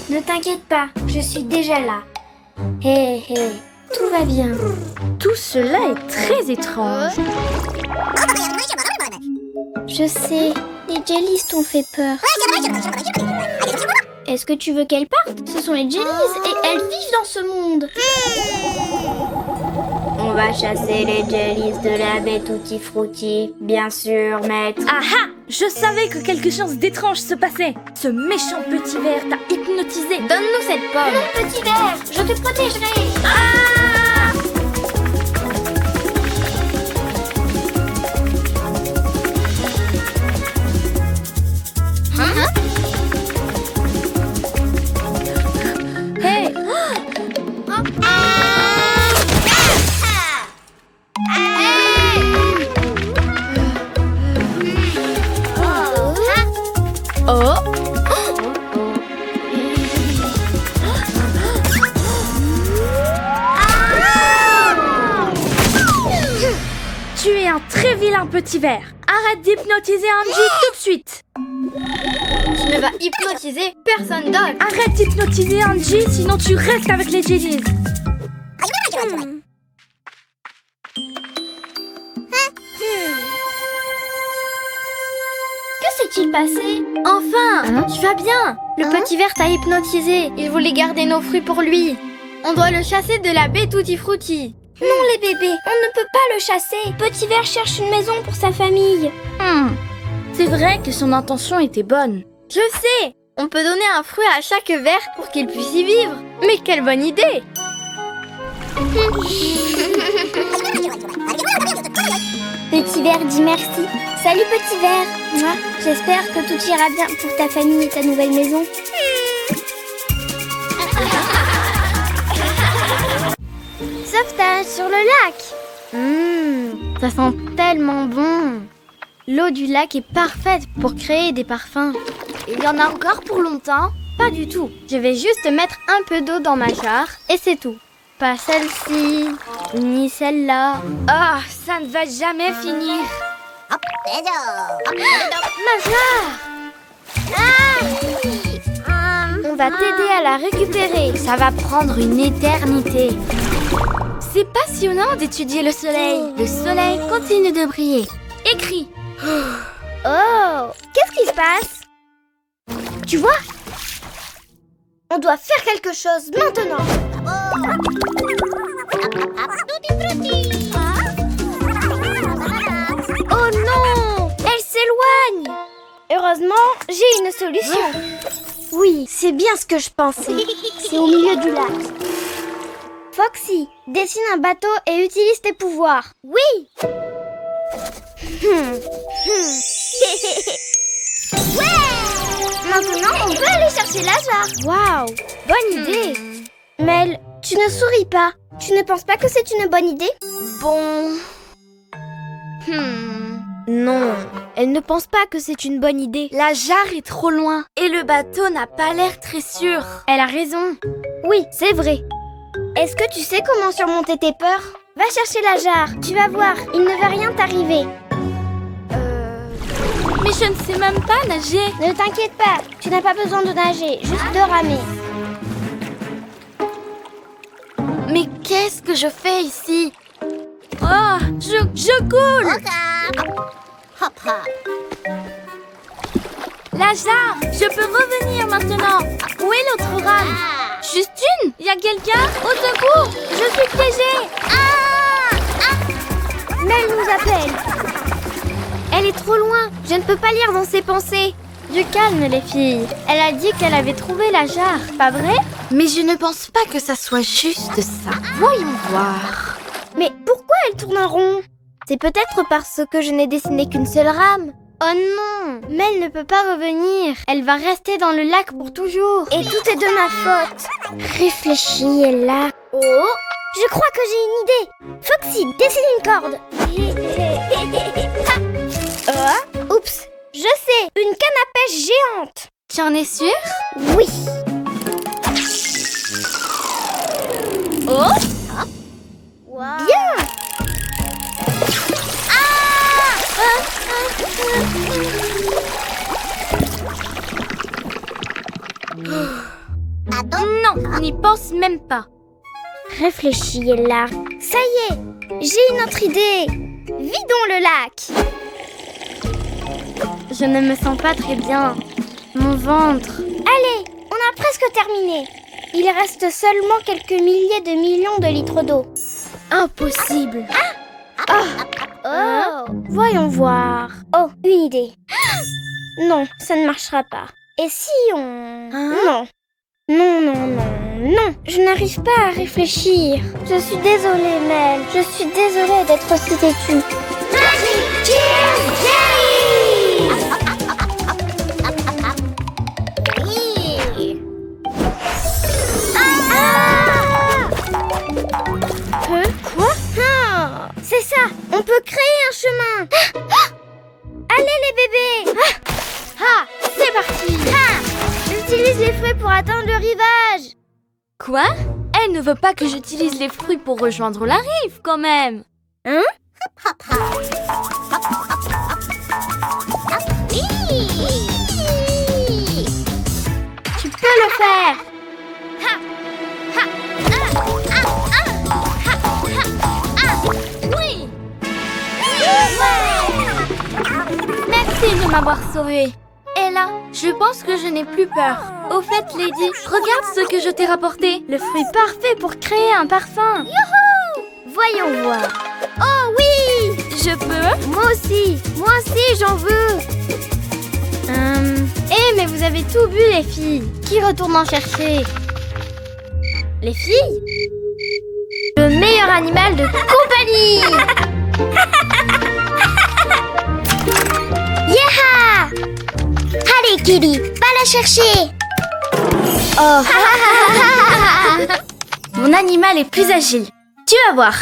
Ne t'inquiète pas, je suis déjà là. Hé hé, tout va bien. Tout cela est très étrange. Je sais, les jellies t'ont fait peur. Est-ce que tu veux qu'elles partent? Ce sont les jellies et elles vivent dans ce monde. On va chasser les jellies de la baie Tutti Frutti. Bien sûr, maître. Ah ah! Je savais que quelque chose d'étrange se passait. Ce méchant petit ver t'a hypnotisé. Donne-nous cette pomme. Non, petit ver, je te protégerai. Hey! Oh! Tu es un très vilain petit ver. Arrête d'hypnotiser Angie tout de suite. Tu ne vas hypnotiser personne d'autre. Arrête d'hypnotiser Angie, sinon tu restes avec les jellies. Que s'est-il passé? Enfin, tu vas bien. Le petit ver t'a hypnotisé. Il voulait garder nos fruits pour lui. On doit le chasser de la baie Tutti Frutti. Non les bébés, on ne peut pas le chasser. Petit ver cherche une maison pour sa famille. C'est vrai que son intention était bonne. Je sais. On peut donner un fruit à chaque ver pour qu'il puisse y vivre. Mais quelle bonne idée. Petit ver dit merci. Salut petit ver. Moi, j'espère que tout ira bien pour ta famille et ta nouvelle maison. Sauvetage sur le lac. Ça sent tellement bon. L'eau du lac est parfaite pour créer des parfums. Il y en a encore pour longtemps? Pas du tout. Je vais juste mettre un peu d'eau dans ma jarre et c'est tout. Pas celle-ci, ni celle-là. Ah, ça ne va jamais finir. Ma jarre! On va t'aider à la récupérer. Ça va prendre une éternité. C'est passionnant d'étudier le soleil. Le soleil continue de briller. Écris. Oh, qu'est-ce qui se passe? Tu vois? On doit faire quelque chose maintenant. Oh non! Elle s'éloigne! Heureusement, j'ai une solution. Oui, c'est bien ce que je pensais. C'est au milieu du lac. Foxy, dessine un bateau et utilise tes pouvoirs. Oui! Maintenant, on peut aller chercher la jarre. Waouh, bonne idée. Mel, tu ne souris pas. Tu ne penses pas que c'est une bonne idée? Bon... Non, elle ne pense pas que c'est une bonne idée. La jarre est trop loin et le bateau n'a pas l'air très sûr. Elle a raison. Oui, c'est vrai. Est-ce que tu sais comment surmonter tes peurs? Va chercher la jarre, tu vas voir, il ne va rien t'arriver. Mais je ne sais même pas nager. Ne t'inquiète pas, tu n'as pas besoin de nager, juste de ramer. Mais qu'est-ce que je fais ici? Oh, je coule. La jarre, je peux revenir maintenant. Où est l'autre rame? Juste une? Y a quelqu'un? Au secours, je suis piégée. Mel nous appelle. Elle est trop loin, je ne peux pas lire dans ses pensées. Du calme, les filles. Elle a dit qu'elle avait trouvé la jarre, pas vrai? Mais je ne pense pas que ça soit juste ça. Voyons voir. Mais pourquoi elle tourne en rond? C'est peut-être parce que je n'ai dessiné qu'une seule rame. Oh non! Mais elle ne peut pas revenir. Elle va rester dans le lac pour toujours. Et tout est de ma faute. Réfléchis, Ella. Oh! Je crois que j'ai une idée. Foxy, dessine une corde. Oups! Je sais! Une canne à pêche géante. Tu en es sûre? Oui! Oh! Bien! Non, n'y pense même pas. Réfléchis, Ella. Ça y est, j'ai une autre idée. Vidons le lac. Je ne me sens pas très bien. Mon ventre. Allez, on a presque terminé. Il reste seulement quelques milliers de millions de litres d'eau. Impossible. Oh. Voyons voir. Oh, une idée. Non, ça ne marchera pas. Et si on... Non. Non, je n'arrive pas à réfléchir. Je suis désolée, Mel. Je suis désolée d'être si têtue. Quoi? C'est ça. On peut créer un chemin. Allez les bébés. C'est parti. J'utilise les fruits pour atteindre le rivage. Quoi? Elle ne veut pas que j'utilise les fruits pour rejoindre la rive, quand même. Hein? Tu peux le faire. Oui. Merci de m'avoir sauvée. Ella, je pense que je n'ai plus peur. Au fait, Lady, regarde ce que je t'ai rapporté. Le fruit parfait pour créer un parfum. Youhou! Voyons voir. Oh oui! Je peux? Moi aussi, j'en veux. Mais vous avez tout bu, les filles. Qui retourne en chercher? Les filles? Le meilleur animal de compagnie. Yeah! Allez, Kitty, va la chercher. Oh. Mon animal est plus agile. Tu vas voir.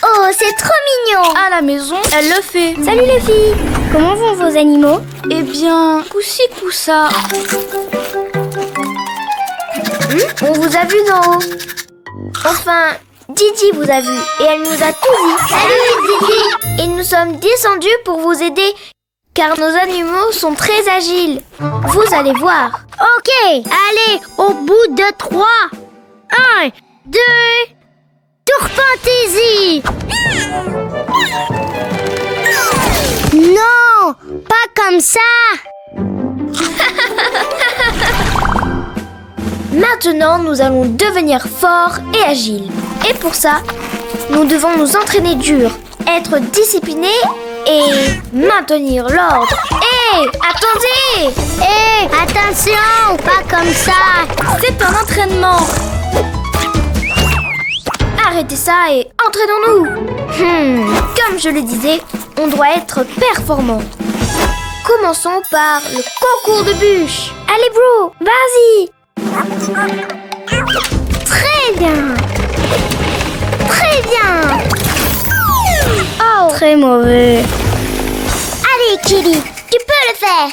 Oh, c'est trop mignon. À la maison, elle le fait. Salut les filles. Comment vont vos animaux? Eh bien, coup-ci, coup-ça. On vous a vu d'en haut. Enfin, Didi vous a vu et elle nous a tout dit. Salut Didi. Et nous sommes descendus pour vous aider car nos animaux sont très agiles. Vous allez voir. Ok, allez, au bout de 3. 1, 2, tour fantaisie. Non, pas comme ça. Maintenant, nous allons devenir forts et agiles. Et pour ça, nous devons nous entraîner dur, être disciplinés et maintenir l'ordre. Hé, attendez! Hé, attention, pas comme ça. C'est un entraînement. Arrêtez ça et entraînons-nous. Comme je le disais, on doit être performant. Commençons par le concours de bûches. Allez, bro, vas-y. Très bien. Très bien. Oh, très mauvais. Allez, Kitty, tu peux le faire.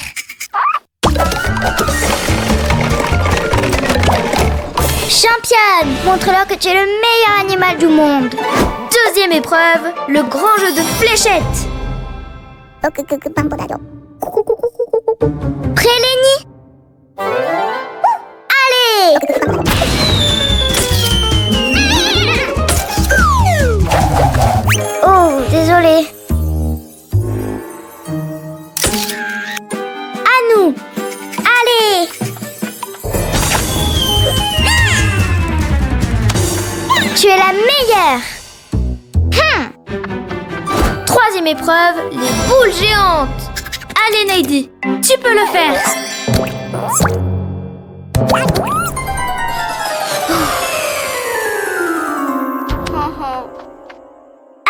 Championne, montre-leur que tu es le meilleur animal du monde. Deuxième épreuve, le grand jeu de fléchettes. Prêt, Lenny? Allez! Oh, désolé. À nous. Allez! Tu es la meilleure. troisième épreuve, les boules géantes. Allez, Neidy, tu peux le faire.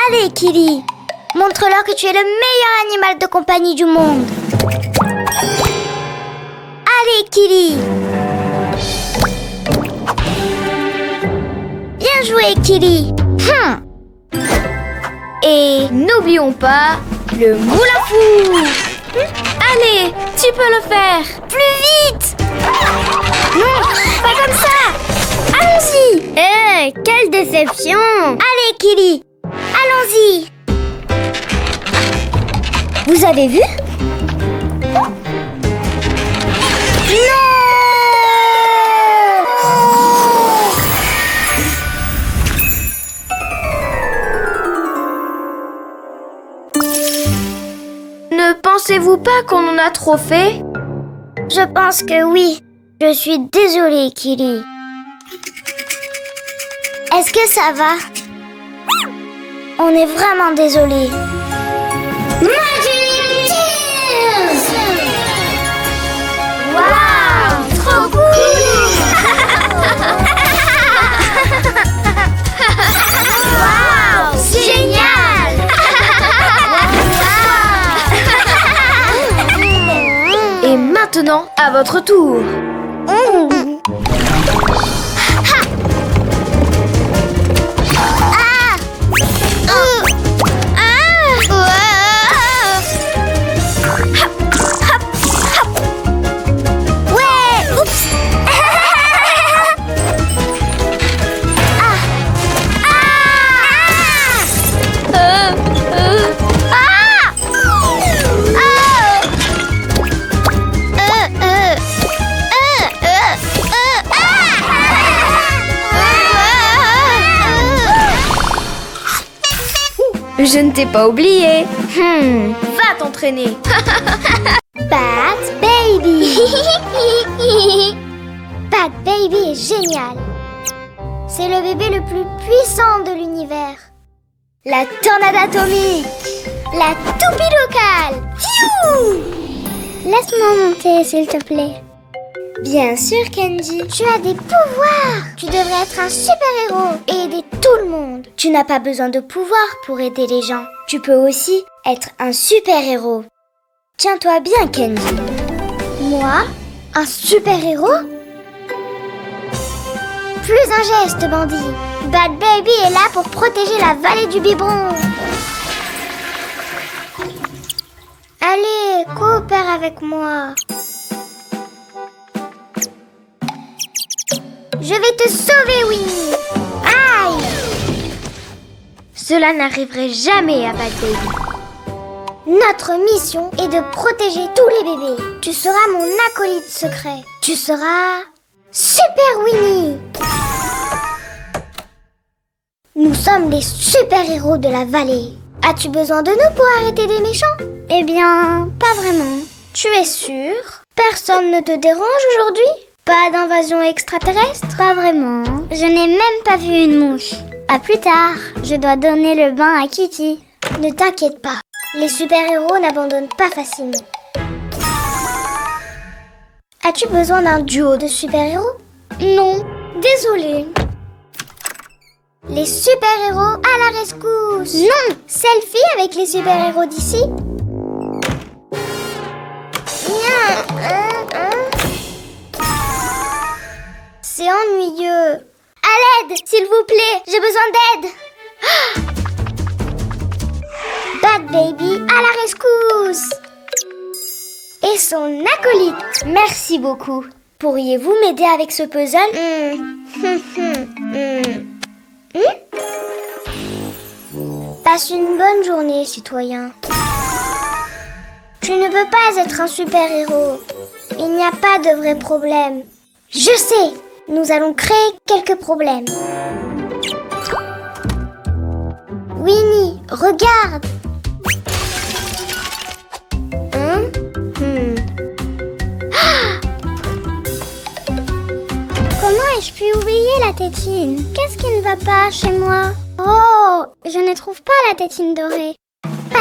Allez, Kili, montre-leur que tu es le meilleur animal de compagnie du monde. Allez, Kili. Bien joué, Kili. Et n'oublions pas le moule à four. Allez, tu peux le faire. Plus vite. Non, pas comme ça. Allons-y. Quelle déception. Allez, Kili, allons-y. Vous avez vu? Ne pensez-vous pas qu'on en a trop fait? Je pense que oui. Je suis désolée, Kili. Est-ce que ça va? On est vraiment désolé. Waouh, trop cool! Waouh, génial! Et maintenant, à votre tour. Je ne t'ai pas oublié. Va t'entraîner. Bat Baby. Bat Baby est génial. C'est le bébé le plus puissant de l'univers. La tornade atomique. La toupie locale. Pfiou! Laisse-moi monter, s'il te plaît. Bien sûr, Kenji. Tu as des pouvoirs. Tu devrais être un super-héros et aider tout le monde. Tu n'as pas besoin de pouvoir pour aider les gens. Tu peux aussi être un super-héros. Tiens-toi bien, Kenji. Moi? Un super-héros? Plus un geste, bandit. Bad Baby est là pour protéger la vallée du biberon. Allez, coopère avec moi. Je vais te sauver, Winnie. Aïe! Cela n'arriverait jamais à Bad Baby. Notre mission est de protéger tous les bébés. Tu seras mon acolyte secret. Tu seras Super Winnie. Nous sommes les super-héros de la vallée. As-tu besoin de nous pour arrêter des méchants? Eh bien, pas vraiment. Tu es sûr? Personne ne te dérange aujourd'hui? Pas d'invasion extraterrestre? Pas vraiment. Je n'ai même pas vu une mouche. À plus tard, je dois donner le bain à Kitty. Ne t'inquiète pas, les super-héros n'abandonnent pas facilement. As-tu besoin d'un duo de super-héros? Non, désolée. Les super-héros à la rescousse! Non! Selfie avec les super-héros d'ici? C'est ennuyeux. À l'aide, s'il vous plaît, j'ai besoin d'aide. Bad Baby à la rescousse! Et son acolyte. Merci beaucoup. Pourriez-vous m'aider avec ce puzzle? Passe une bonne journée, citoyen. Tu ne peux pas être un super-héros. Il n'y a pas de vrai problème. Je sais, nous allons créer quelques problèmes. Winnie, regarde. Comment ai-je pu oublier la tétine? Qu'est-ce qui ne va pas chez moi? Oh, je ne trouve pas la tétine dorée. Pas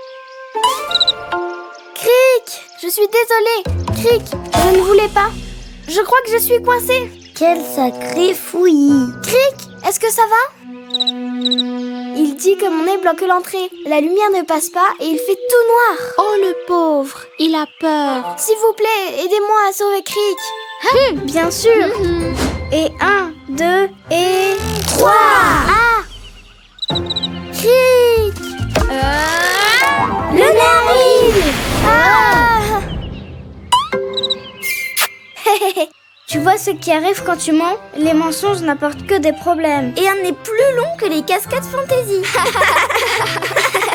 Cric, je suis désolée. Cric, je ne voulais pas. Je crois que je suis coincée. Quel sacré fouillis. Cric, est-ce que ça va? Il dit que mon nez bloque l'entrée. La lumière ne passe pas et il fait tout noir. Oh le pauvre, il a peur. S'il vous plaît, aidez-moi à sauver Cric. Bien sûr. Et 1, 2 et 3. Ah! Cric! Le nez arrive! Ah! Tu vois ce qui arrive quand tu mens? Les mensonges n'apportent que des problèmes. Et un nez plus long que les cascades fantaisie.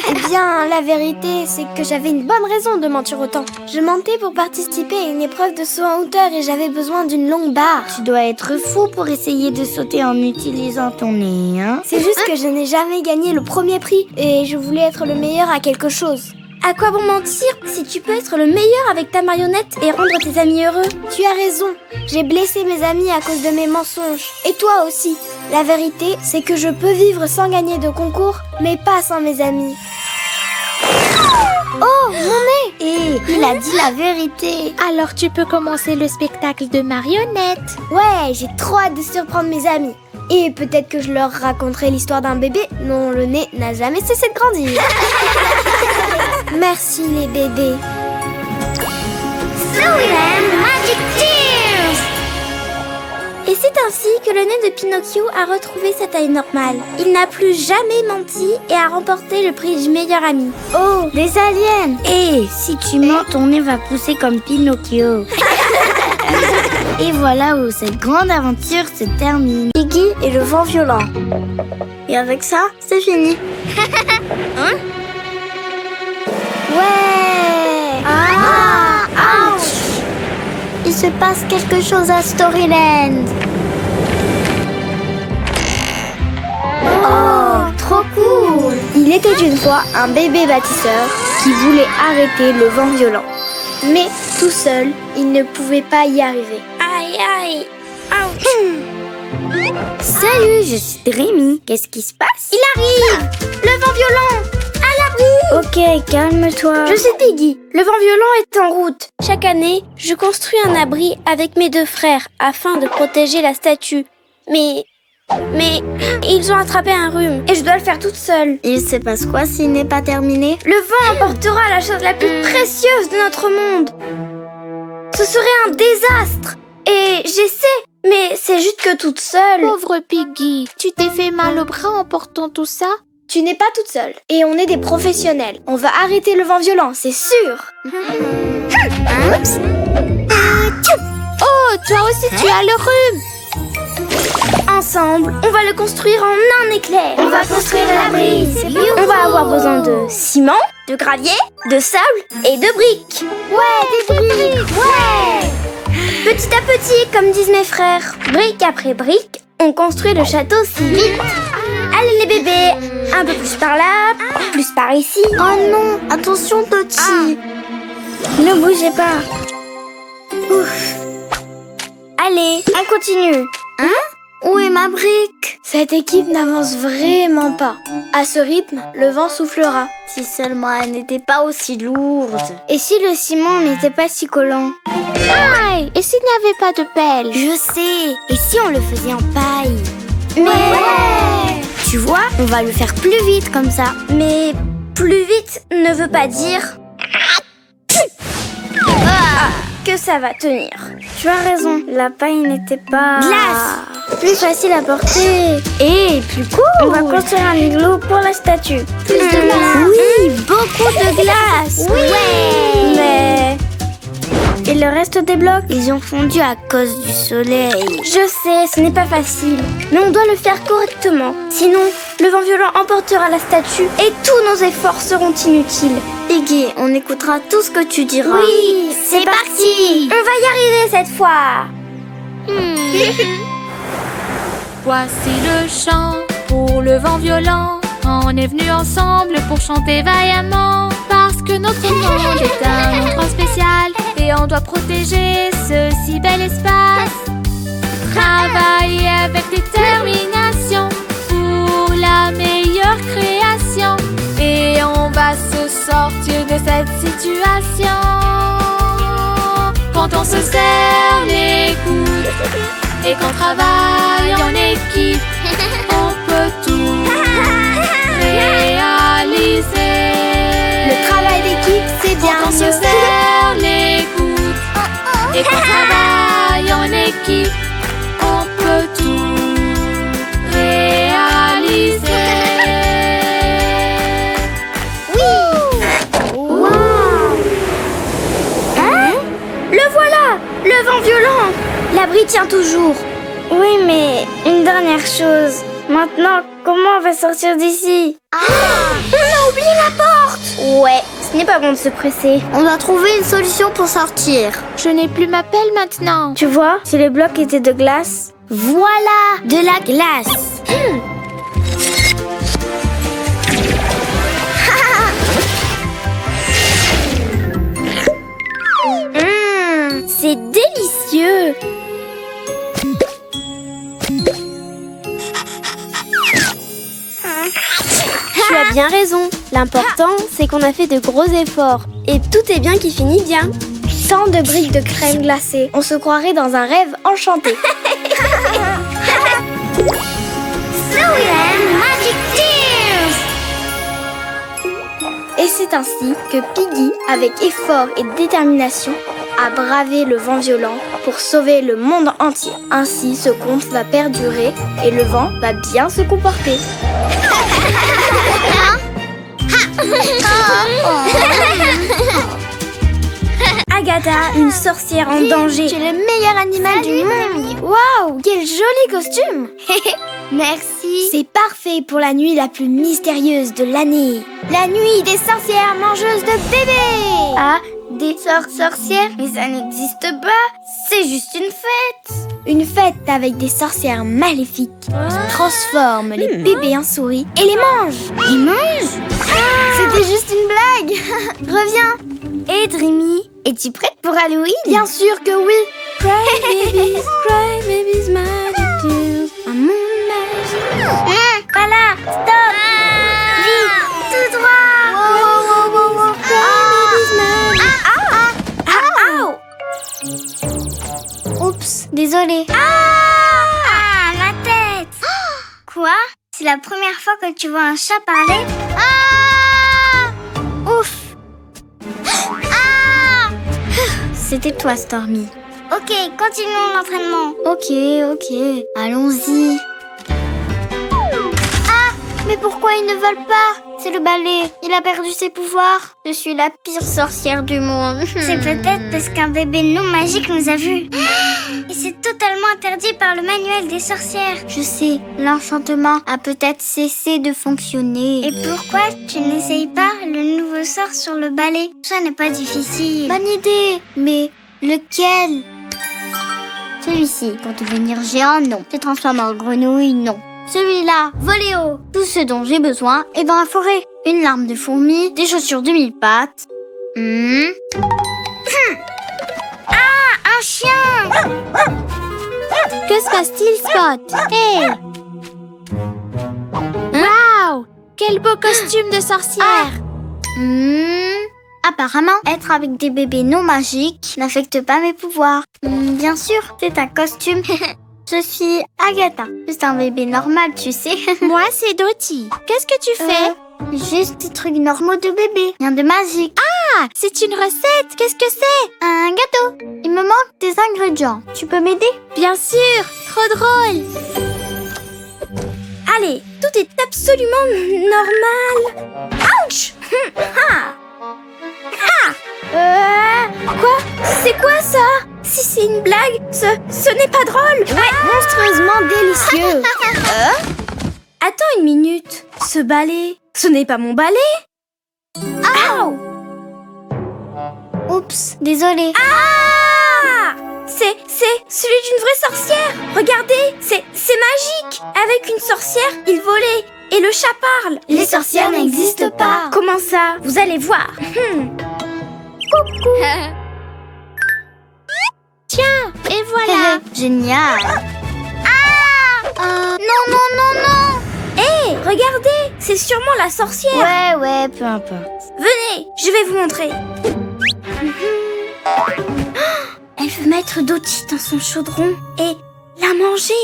Eh bien, la vérité, c'est que j'avais une bonne raison de mentir autant. Je mentais pour participer à une épreuve de saut en hauteur et j'avais besoin d'une longue barre. Tu dois être fou pour essayer de sauter en utilisant ton nez, hein? C'est juste que je n'ai jamais gagné le premier prix et je voulais être le meilleur à quelque chose. À quoi bon mentir si tu peux être le meilleur avec ta marionnette et rendre tes amis heureux? Tu as raison, j'ai blessé mes amis à cause de mes mensonges. Et toi aussi. La vérité, c'est que je peux vivre sans gagner de concours, mais pas sans mes amis. Oh, mon nez! Et il a dit la vérité. Alors tu peux commencer le spectacle de marionnettes. Ouais, j'ai trop hâte de surprendre mes amis. Et peut-être que je leur raconterai l'histoire d'un bébé dont le nez n'a jamais cessé de grandir. Merci les bébés. Storyland Magic Tears! Et c'est ainsi que le nez de Pinocchio a retrouvé sa taille normale. Il n'a plus jamais menti et a remporté le prix du meilleur ami. Oh, des aliens! Et si tu mens, ton nez va pousser comme Pinocchio. Et voilà où cette grande aventure se termine. Piggy et le vent violent. Et avec ça, c'est fini. Hein? Ouais! Ah! Ouch! Il se passe quelque chose à Storyland. Oh, trop cool! Il était une fois un bébé bâtisseur qui voulait arrêter le vent violent. Mais tout seul, il ne pouvait pas y arriver. Aïe aïe! Ouch! Salut, je suis Rémi. Qu'est-ce qui se passe? Il arrive! Le vent violent! À l'abri! Ok, calme-toi. Je suis Piggy. Le vent violent est en route. Chaque année, je construis un abri avec mes 2 frères afin de protéger la statue. Mais ils ont attrapé un rhume et je dois le faire toute seule. Il se passe quoi s'il n'est pas terminé? Le vent emportera la chose la plus précieuse de notre monde. Ce serait un désastre. Et j'essaie, mais c'est juste que toute seule. Pauvre Piggy, tu t'es fait mal au bras en portant tout ça? Tu n'es pas toute seule. Et on est des professionnels. On va arrêter le vent violent, c'est sûr. Oups. Oh, toi aussi tu as le rhume. Ensemble, on va le construire en un éclair. On va construire l'abri. On va avoir besoin de ciment, de gravier, de sable et de briques. Ouais, des briques. Ouais. Petit à petit, comme disent mes frères, brique après brique, on construit le château si vite. Allez les bébés, un peu plus par là, plus par ici. Oh non, attention Toti. Ne bougez pas. Ouf. Allez, on continue. Où est ma brique? Cette équipe n'avance vraiment pas. À ce rythme, le vent soufflera. Si seulement elle n'était pas aussi lourde. Et si le ciment n'était pas si collant? Aïe, et s'il n'y avait pas de pelle? Je sais. Et si on le faisait en paille? Mais ouais. Tu vois, on va le faire plus vite comme ça. Mais plus vite ne veut pas dire que ça va tenir. Tu as raison, la paille n'était pas... Glace! Plus facile à porter. Et plus cool! On va construire un igloo pour la statue. Plus de glace. Oui, beaucoup de glace! Oui. Ouais. Mais... Et le reste des blocs? Ils ont fondu à cause du soleil. Je sais, ce n'est pas facile. Mais on doit le faire correctement. Sinon, le vent violent emportera la statue et tous nos efforts seront inutiles. Piggy, on écoutera tout ce que tu diras. Oui, c'est parti! On va y arriver cette fois. Voici le chant pour le vent violent. On est venus ensemble pour chanter vaillamment. Parce que notre monde est un endroit spécial et on doit protéger ce si bel espace. Travailler avec détermination pour la meilleure création. Et on va se sortir de cette situation. quand on se serre les coudes et qu'on travaille en équipe, on peut tout réaliser. Le travail d'équipe, c'est bien Quand on se serre les coudes et qu'on travaille en équipe, on peut tout réaliser. Le voilà! Le vent violent! L'abri tient toujours. Oui, mais une dernière chose. Maintenant, comment on va sortir d'ici? On a oublié la porte! Ouais, ce n'est pas bon de se presser. On doit trouver une solution pour sortir. Je n'ai plus ma pelle maintenant. Tu vois, si les blocs étaient de glace... Voilà! De la glace! C'est délicieux! Tu as bien raison. L'important, c'est qu'on a fait de gros efforts. Et tout est bien qui finit bien. Tant de briques de crème glacée. On se croirait dans un rêve enchanté. Magic Tears! Et c'est ainsi que Piggy, avec effort et détermination, a bravé le vent violent pour sauver le monde entier. Ainsi, ce conte va perdurer et le vent va bien se comporter. Agatha, une sorcière en danger. Tu es le meilleur animal du monde. Waouh, quel joli costume! Merci. C'est parfait pour la nuit la plus mystérieuse de l'année. La nuit des sorcières mangeuses de bébés. Ah, des sorcières? Mais ça n'existe pas. C'est juste une fête. Une fête avec des sorcières maléfiques qui transforment les bébés en souris et les mangent. Ils mangent? C'était juste une blague. Reviens. Et Dreamy, es-tu prête pour Halloween? Bien sûr que oui. Cry babies, magic tears. Un monde magique. Voilà, stop. Vite, tout droit. Oups, désolée. Ma tête. Quoi? C'est la première fois que tu vois un chat parler? Ouf. C'était toi, Stormy. Ok, continuons l'entraînement. Ok. Allons-y. Mais pourquoi ils ne volent pas? C'est le balai. Il a perdu ses pouvoirs. Je suis la pire sorcière du monde. C'est peut-être parce qu'un bébé non magique nous a vus. Et c'est totalement interdit par le manuel des sorcières. Je sais, l'enchantement a peut-être cessé de fonctionner. Et pourquoi tu n'essayes pas le nouveau sort sur le balai? Ça n'est pas difficile. Bonne idée. Mais lequel? Celui-ci, pour devenir géant, non. Se transformer en grenouille, non. Celui-là, voler haut. Tout ce dont j'ai besoin est dans la forêt. Une larme de fourmi, des chaussures de 1000 pattes. Un chien! Que se passe-t-il, Spot? Hey! Waouh! Quel beau costume de sorcière! Apparemment, être avec des bébés non magiques n'affecte pas mes pouvoirs. Bien sûr, c'est un costume. Je suis Agatha. Juste un bébé normal, tu sais. Moi, c'est Dottie. Qu'est-ce que tu fais? Juste des trucs normaux de bébé. Rien de magique. Ah, c'est une recette. Qu'est-ce que c'est? Un gâteau. Il me manque des ingrédients. Tu peux m'aider? Bien sûr. Trop drôle. Allez, tout est absolument normal. Ouch! Quoi? C'est quoi ça? Si c'est une blague, ce n'est pas drôle. Ouais, monstrueusement délicieux. Attends une minute. Ce balai, ce n'est pas mon balai? Oups, désolée. C'est celui d'une vraie sorcière. Regardez, c'est magique. Avec une sorcière, il volait. Et le chat parle. Les sorcières n'existent pas. Comment ça? Vous allez voir. Coucou. Tiens, et voilà. Génial. Non. Hé, regardez, c'est sûrement la sorcière. Ouais, peu importe. Venez, je vais vous montrer. Elle mettre Dottie dans son chaudron et la manger.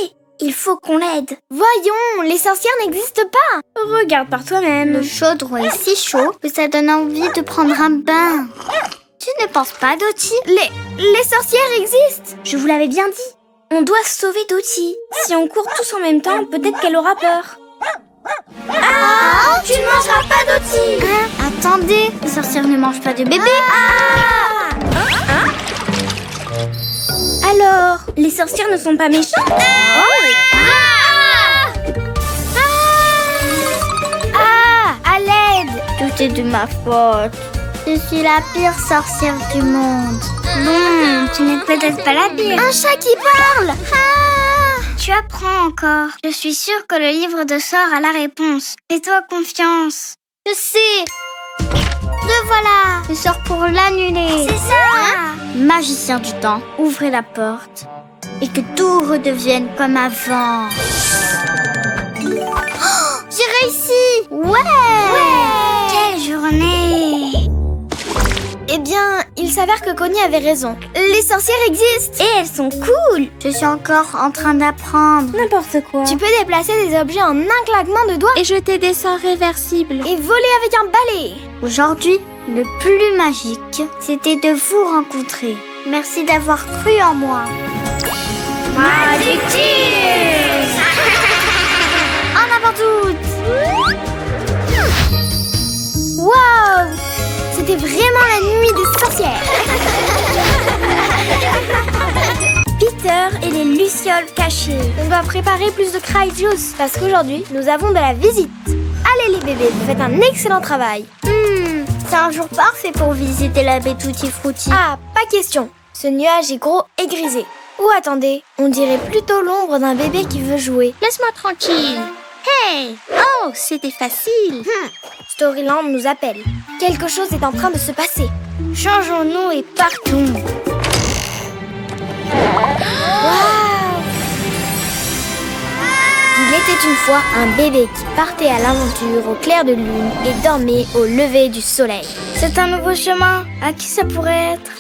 Il faut qu'on l'aide. Voyons, les sorcières n'existent pas. Regarde par toi-même. Le chaudron est si chaud que ça donne envie de prendre un bain. Tu ne penses pas, Dottie? Les sorcières existent. Je vous l'avais bien dit. On doit sauver Dottie. Si on court tous en même temps, peut-être qu'elle aura peur. Ah! Tu ne mangeras pas, Dottie! Attendez, les sorcières ne mangent pas de bébé. Alors, les sorcières ne sont pas méchantes? À l'aide. Tout est de ma faute. Je suis la pire sorcière du monde. Bon, tu n'es peut-être pas la pire. Un chat qui parle. Tu apprends encore. Je suis sûre que le livre de sorts a la réponse. Fais-toi confiance. Je sais. Le voilà. Le sort pour l'annuler. C'est ça! Magicien du temps, ouvrez la porte et que tout redevienne comme avant. Oh, j'ai réussi! Ouais! Quelle journée! Eh bien, il s'avère que Connie avait raison. Les sorcières existent. Et elles sont cool! Je suis encore en train d'apprendre. N'importe quoi. Tu peux déplacer des objets en un claquement de doigts Et jeter des sorts réversibles. et voler avec un balai. Aujourd'hui, le plus magique, c'était de vous rencontrer. Merci d'avoir cru en moi. Magic Tears! En avant toutes. Waouh! C'était vraiment la nuit des sorcières. Peter et les lucioles cachées. On doit préparer plus de cry juice parce qu'aujourd'hui, nous avons de la visite. Allez les bébés, vous faites un excellent travail. C'est un jour parfait pour visiter la baie Tutti Frutti. Ah, pas question. Ce nuage est gros et grisé. Ou attendez, on dirait plutôt l'ombre d'un bébé qui veut jouer. Laisse-moi tranquille. Hey! Oh, c'était facile. Storyland nous appelle. Quelque chose est en train de se passer. Changeons-nous et partons. Il était une fois un bébé qui partait à l'aventure au clair de lune et dormait au lever du soleil. C'est un nouveau chemin. À qui ça pourrait être?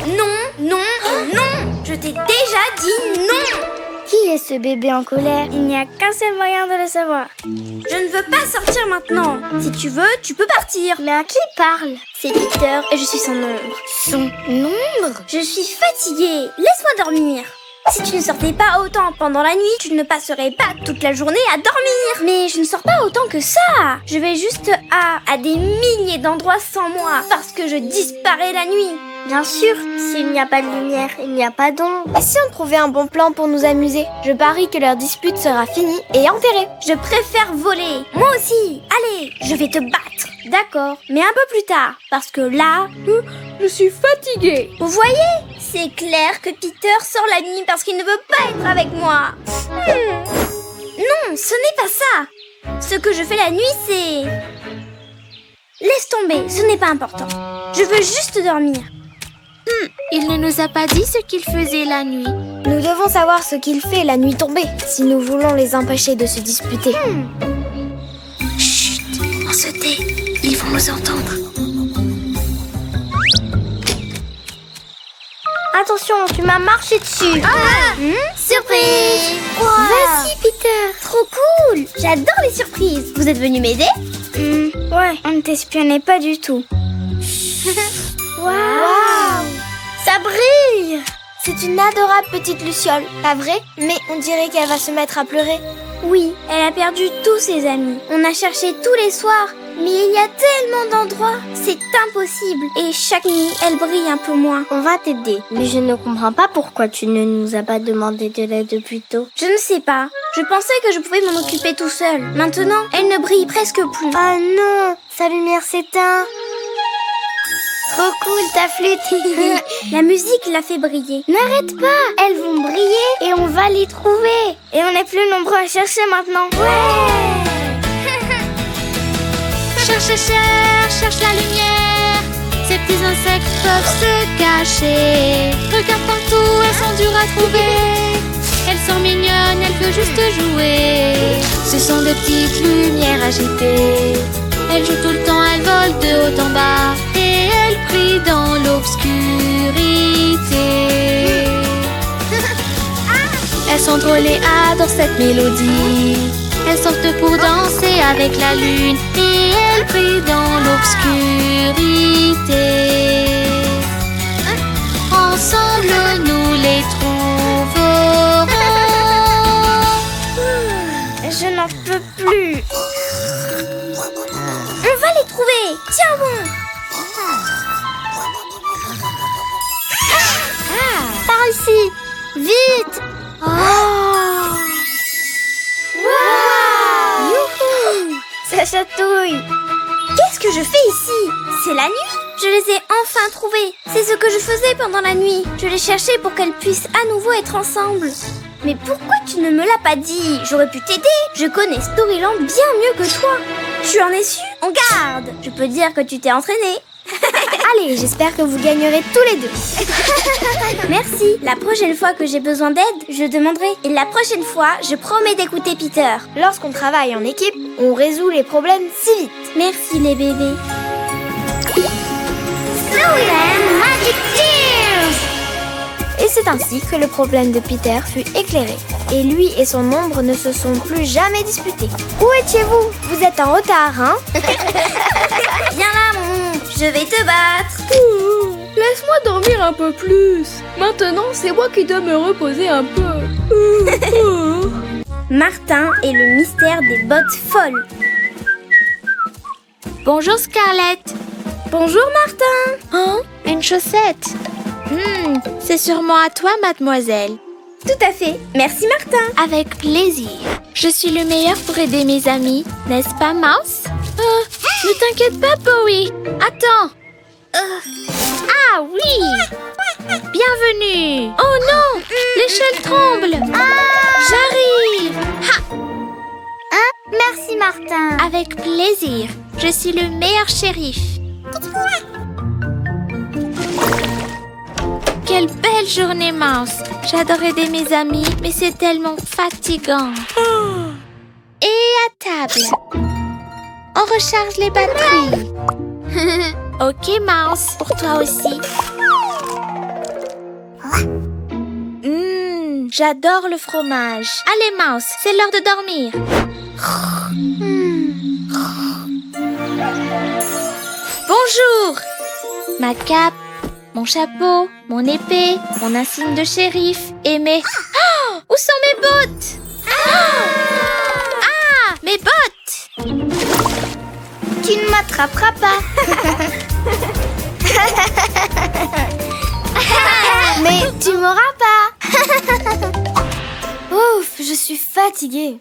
Non, non et non! Je t'ai déjà dit non! Qui est ce bébé en colère? Il n'y a qu'un seul moyen de le savoir. Je ne veux pas sortir maintenant. Si tu veux, tu peux partir. Mais à qui parle? C'est Peter et je suis son ombre. Son ombre? Je suis fatiguée. Laisse-moi dormir. Si tu ne sortais pas autant pendant la nuit, tu ne passerais pas toute la journée à dormir. Mais je ne sors pas autant que ça. Je vais juste à des milliers d'endroits sans moi parce que je disparais la nuit. Bien sûr, s'il n'y a pas de lumière, il n'y a pas d'ombre. Et si on trouvait un bon plan pour nous amuser? Je parie que leur dispute sera finie et enterrée. Je préfère voler. Moi aussi. Allez, je vais te battre. D'accord, mais un peu plus tard. Parce que là, Je suis fatiguée. vous voyez, c'est clair que Peter sort la nuit parce qu'il ne veut pas être avec moi. Non, ce n'est pas ça. Ce que je fais la nuit, c'est... Laisse tomber, ce n'est pas important. Je veux juste dormir. Il ne nous a pas dit ce qu'il faisait la nuit. Nous devons savoir ce qu'il fait la nuit tombée si nous voulons les empêcher de se disputer. Chut, on se tait. Ils vont nous entendre. Attention, tu m'as marché dessus. Surprise! Vas-y, Peter. Trop cool! J'adore les surprises. Vous êtes venu m'aider? Ouais, on ne t'espionnait pas du tout. Waouh! Ça brille. C'est une adorable petite luciole, pas vrai? Mais on dirait qu'elle va se mettre à pleurer. Oui, elle a perdu tous ses amis. On a cherché tous les soirs, mais il y a tellement d'endroits. C'est impossible. Et chaque nuit, elle brille un peu moins. On va t'aider, mais je ne comprends pas pourquoi tu ne nous as pas demandé de l'aide plus tôt. Je ne sais pas. Je pensais que je pouvais m'en occuper tout seul. Maintenant, elle ne brille presque plus. Ah non, sa lumière s'éteint. Trop cool ta flûte. La musique l'a fait briller. N'arrête pas, elles vont briller et on va les trouver. Et on est plus nombreux à chercher maintenant. Cherche, cherche la lumière. Ces petits insectes peuvent se cacher. Regarde partout, elles sont dures à trouver. Elles sont mignonnes, elle veut juste jouer. Ce sont de petites lumières agitées. Elle joue tout le temps, elle vole de haut en bas. Et elle prie dans l'obscurité. Elles sont drôles et adorent cette mélodie. Elles sortent pour danser avec la lune. Et elles prient dans l'obscurité. Ensemble nous les trouverons. Je n'en peux plus. On va les trouver. Tiens bon. Par ici. Vite. Youhou! Ça chatouille. Qu'est-ce que je fais ici? C'est la nuit. Je les ai enfin trouvés. C'est ce que je faisais pendant la nuit. Je les cherchais pour qu'elles puissent à nouveau être ensemble. Mais pourquoi tu ne me l'as pas dit? J'aurais pu t'aider. Je connais Storyland bien mieux que toi. Tu en es sûr? On garde. Je peux dire que tu t'es entraîné. Allez, j'espère que vous gagnerez tous les deux. Merci. La prochaine fois que j'ai besoin d'aide, je demanderai. Et la prochaine fois, je promets d'écouter Peter. Lorsqu'on travaille en équipe, on résout les problèmes si vite. Merci les bébés. Storyland Magic Tears. Et c'est ainsi que le problème de Peter fut éclairé. Et lui et son ombre ne se sont plus jamais disputés. Où étiez-vous? Vous êtes en retard, hein? Viens là, mon ombre, je vais te battre. Laisse-moi dormir un peu plus. Maintenant, c'est moi qui dois me reposer un peu. Martin et le mystère des bottes folles. Bonjour Scarlett. Bonjour Martin. Hein? Une chaussette. C'est sûrement à toi, mademoiselle. Tout à fait. Merci Martin. Avec plaisir. Je suis le meilleur pour aider mes amis, n'est-ce pas, Mouse? Ne t'inquiète pas, Bowie. Attends. Ah oui. Bienvenue. Oh non, l'échelle tremble. J'arrive. Merci Martin. Avec plaisir. Je suis le meilleur shérif. Quelle belle journée, Mouse. J'adore aider mes amis, mais c'est tellement fatigant. Et à table. On recharge les batteries. Ok, Mouse, pour toi aussi. J'adore le fromage. Allez, Mouse, c'est l'heure de dormir. Bonjour. Ma cape, mon chapeau, mon épée, mon insigne de shérif et mes... Oh, où sont mes bottes? Ah, mes bottes! Tu ne m'attraperas pas. Mais tu m'auras pas. Ouf, je suis fatiguée.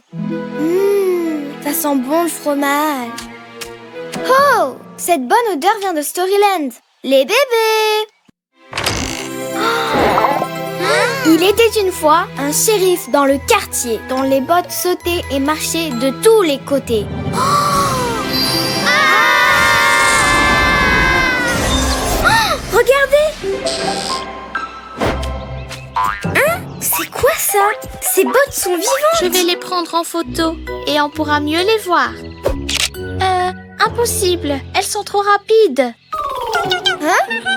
Ça sent bon le fromage. Oh, cette bonne odeur vient de Storyland. Les bébés. Il était une fois un shérif dans le quartier dont les bottes sautaient et marchaient de tous les côtés. Regardez! C'est quoi ça? Ces bottes sont vivantes! Je vais les prendre en photo et on pourra mieux les voir. Impossible, elles sont trop rapides.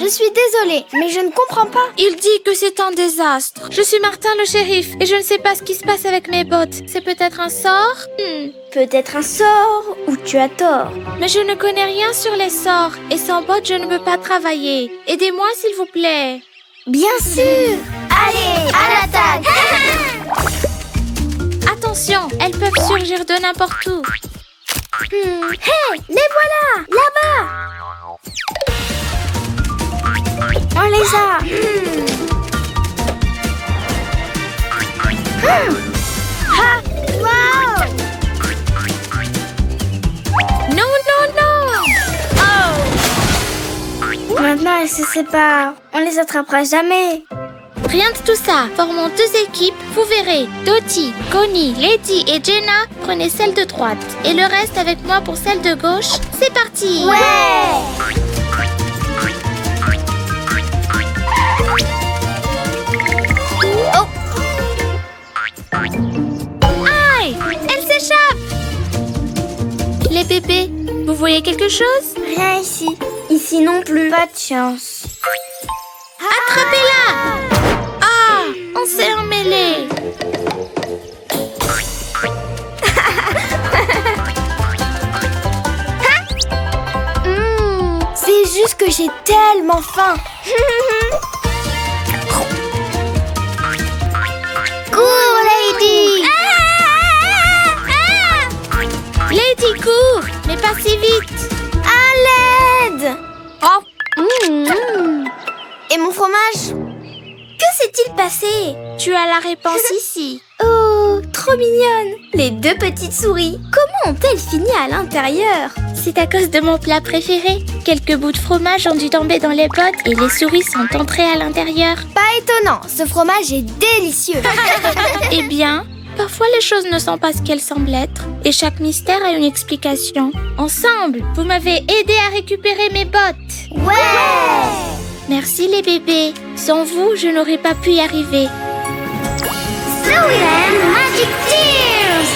Je suis désolée, mais je ne comprends pas. Il dit que c'est un désastre. Je suis Martin le shérif et je ne sais pas ce qui se passe avec mes bottes. C'est peut-être un sort? Peut-être un sort ou tu as tort. Mais je ne connais rien sur les sorts et sans bottes, je ne peux pas travailler. Aidez-moi, s'il vous plaît. Bien sûr! Allez, à l'attaque! Attention, elles peuvent surgir de n'importe où. Hey, les voilà! Là-bas! On les a! Wow! Non, non, non! Maintenant, elles se séparent. On les attrapera jamais. Rien de tout ça. Formons deux équipes, vous verrez. Dottie, Connie, Lady et Jenna, prenez celle de droite. Et le reste avec moi pour celle de gauche. C'est parti! Ouais! bébés. Vous voyez quelque chose? Rien ici. Ici non plus. Pas de chance. Attrapez-la! Ah! On s'est emmêlés. C'est juste que j'ai tellement faim. Cours, Lady! Lady, cours! Mais pas si vite! À l'aide! Oh! Et mon fromage? Que s'est-il passé? Tu as la réponse ici. Oh, trop mignonne! Les deux petites souris, comment ont-elles fini à l'intérieur? C'est à cause de mon plat préféré. Quelques bouts de fromage ont dû tomber dans les bottes et les souris sont entrées à l'intérieur. Pas étonnant, ce fromage est délicieux. Eh bien, parfois les choses ne sont pas ce qu'elles semblent être. Et chaque mystère a une explication. Ensemble, vous m'avez aidé à récupérer mes bottes. Ouais! Merci les bébés. Sans vous, je n'aurais pas pu y arriver. Magic Tears!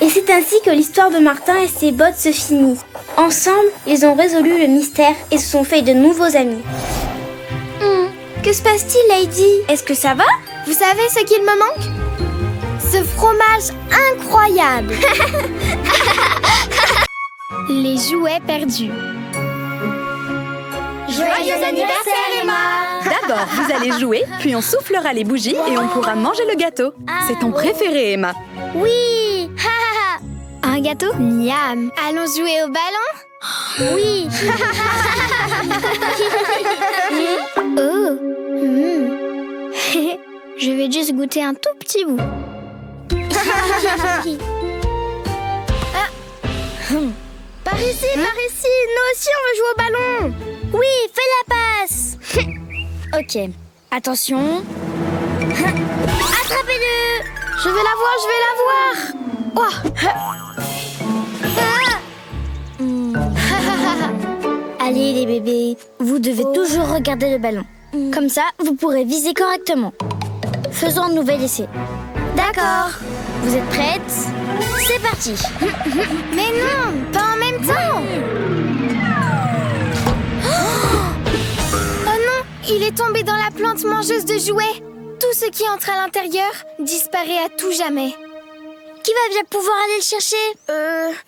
Et c'est ainsi que l'histoire de Martin et ses bottes se finit. Ensemble, ils ont résolu le mystère et se sont fait de nouveaux amis. Que se passe-t-il, Lady? Est-ce que ça va? Vous savez ce qu'il me manque? Ce fromage incroyable! Les jouets perdus. Joyeux anniversaire, Emma! D'abord, vous allez jouer, puis on soufflera les bougies et on pourra manger le gâteau. C'est ton préféré, Emma. Oui! Un gâteau? Miam! Allons jouer au ballon? Oui! Oh! Je vais juste goûter un tout petit bout. Par ici, nous aussi on veut jouer au ballon! Oui, fais la passe! Ok, attention. Attrapez-le! Je vais la voir! Allez les bébés, vous devez toujours regarder le ballon. Comme ça, vous pourrez viser correctement. Faisons un nouvel essai. D'accord. Vous êtes prêtes? C'est parti! Mais non, pas en même temps! Oh non, il est tombé dans la plante mangeuse de jouets. Tout ce qui entre à l'intérieur disparaît à tout jamais. Qui va bien pouvoir aller le chercher?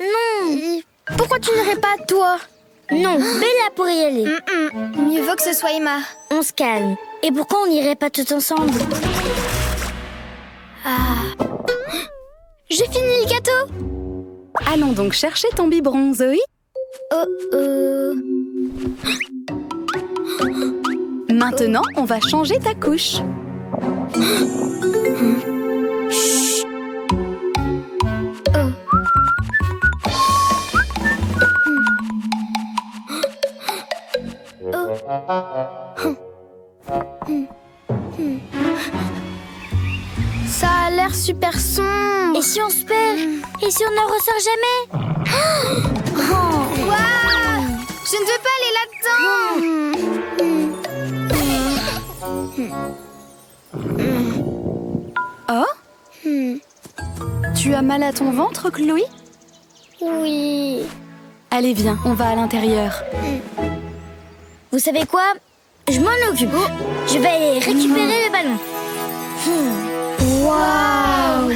Non. Pourquoi tu n'irais pas, toi? Non, Bella pourrait y aller. Mieux vaut que ce soit Emma. On se calme. Et pourquoi on n'irait pas tous ensemble? J'ai fini le gâteau. Allons donc chercher ton biberon, Zoé. Maintenant, on va changer ta couche. Ça a l'air super sombre. Et si on se perd? Et si on ne ressort jamais? Waouh! Je ne veux pas aller là-dedans. Oh? Tu as mal à ton ventre, Chloé? Oui. Allez, viens, on va à l'intérieur. Vous savez quoi? Je m'en occupe. Je vais aller récupérer le ballon. Waouh!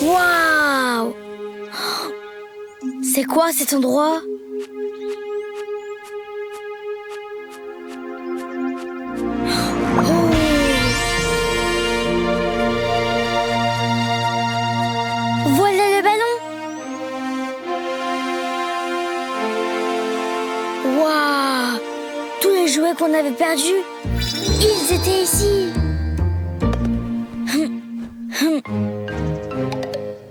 Waouh! C'est quoi cet endroit? Voilà le ballon. Waouh! Tous les jouets qu'on avait perdus, ils étaient ici.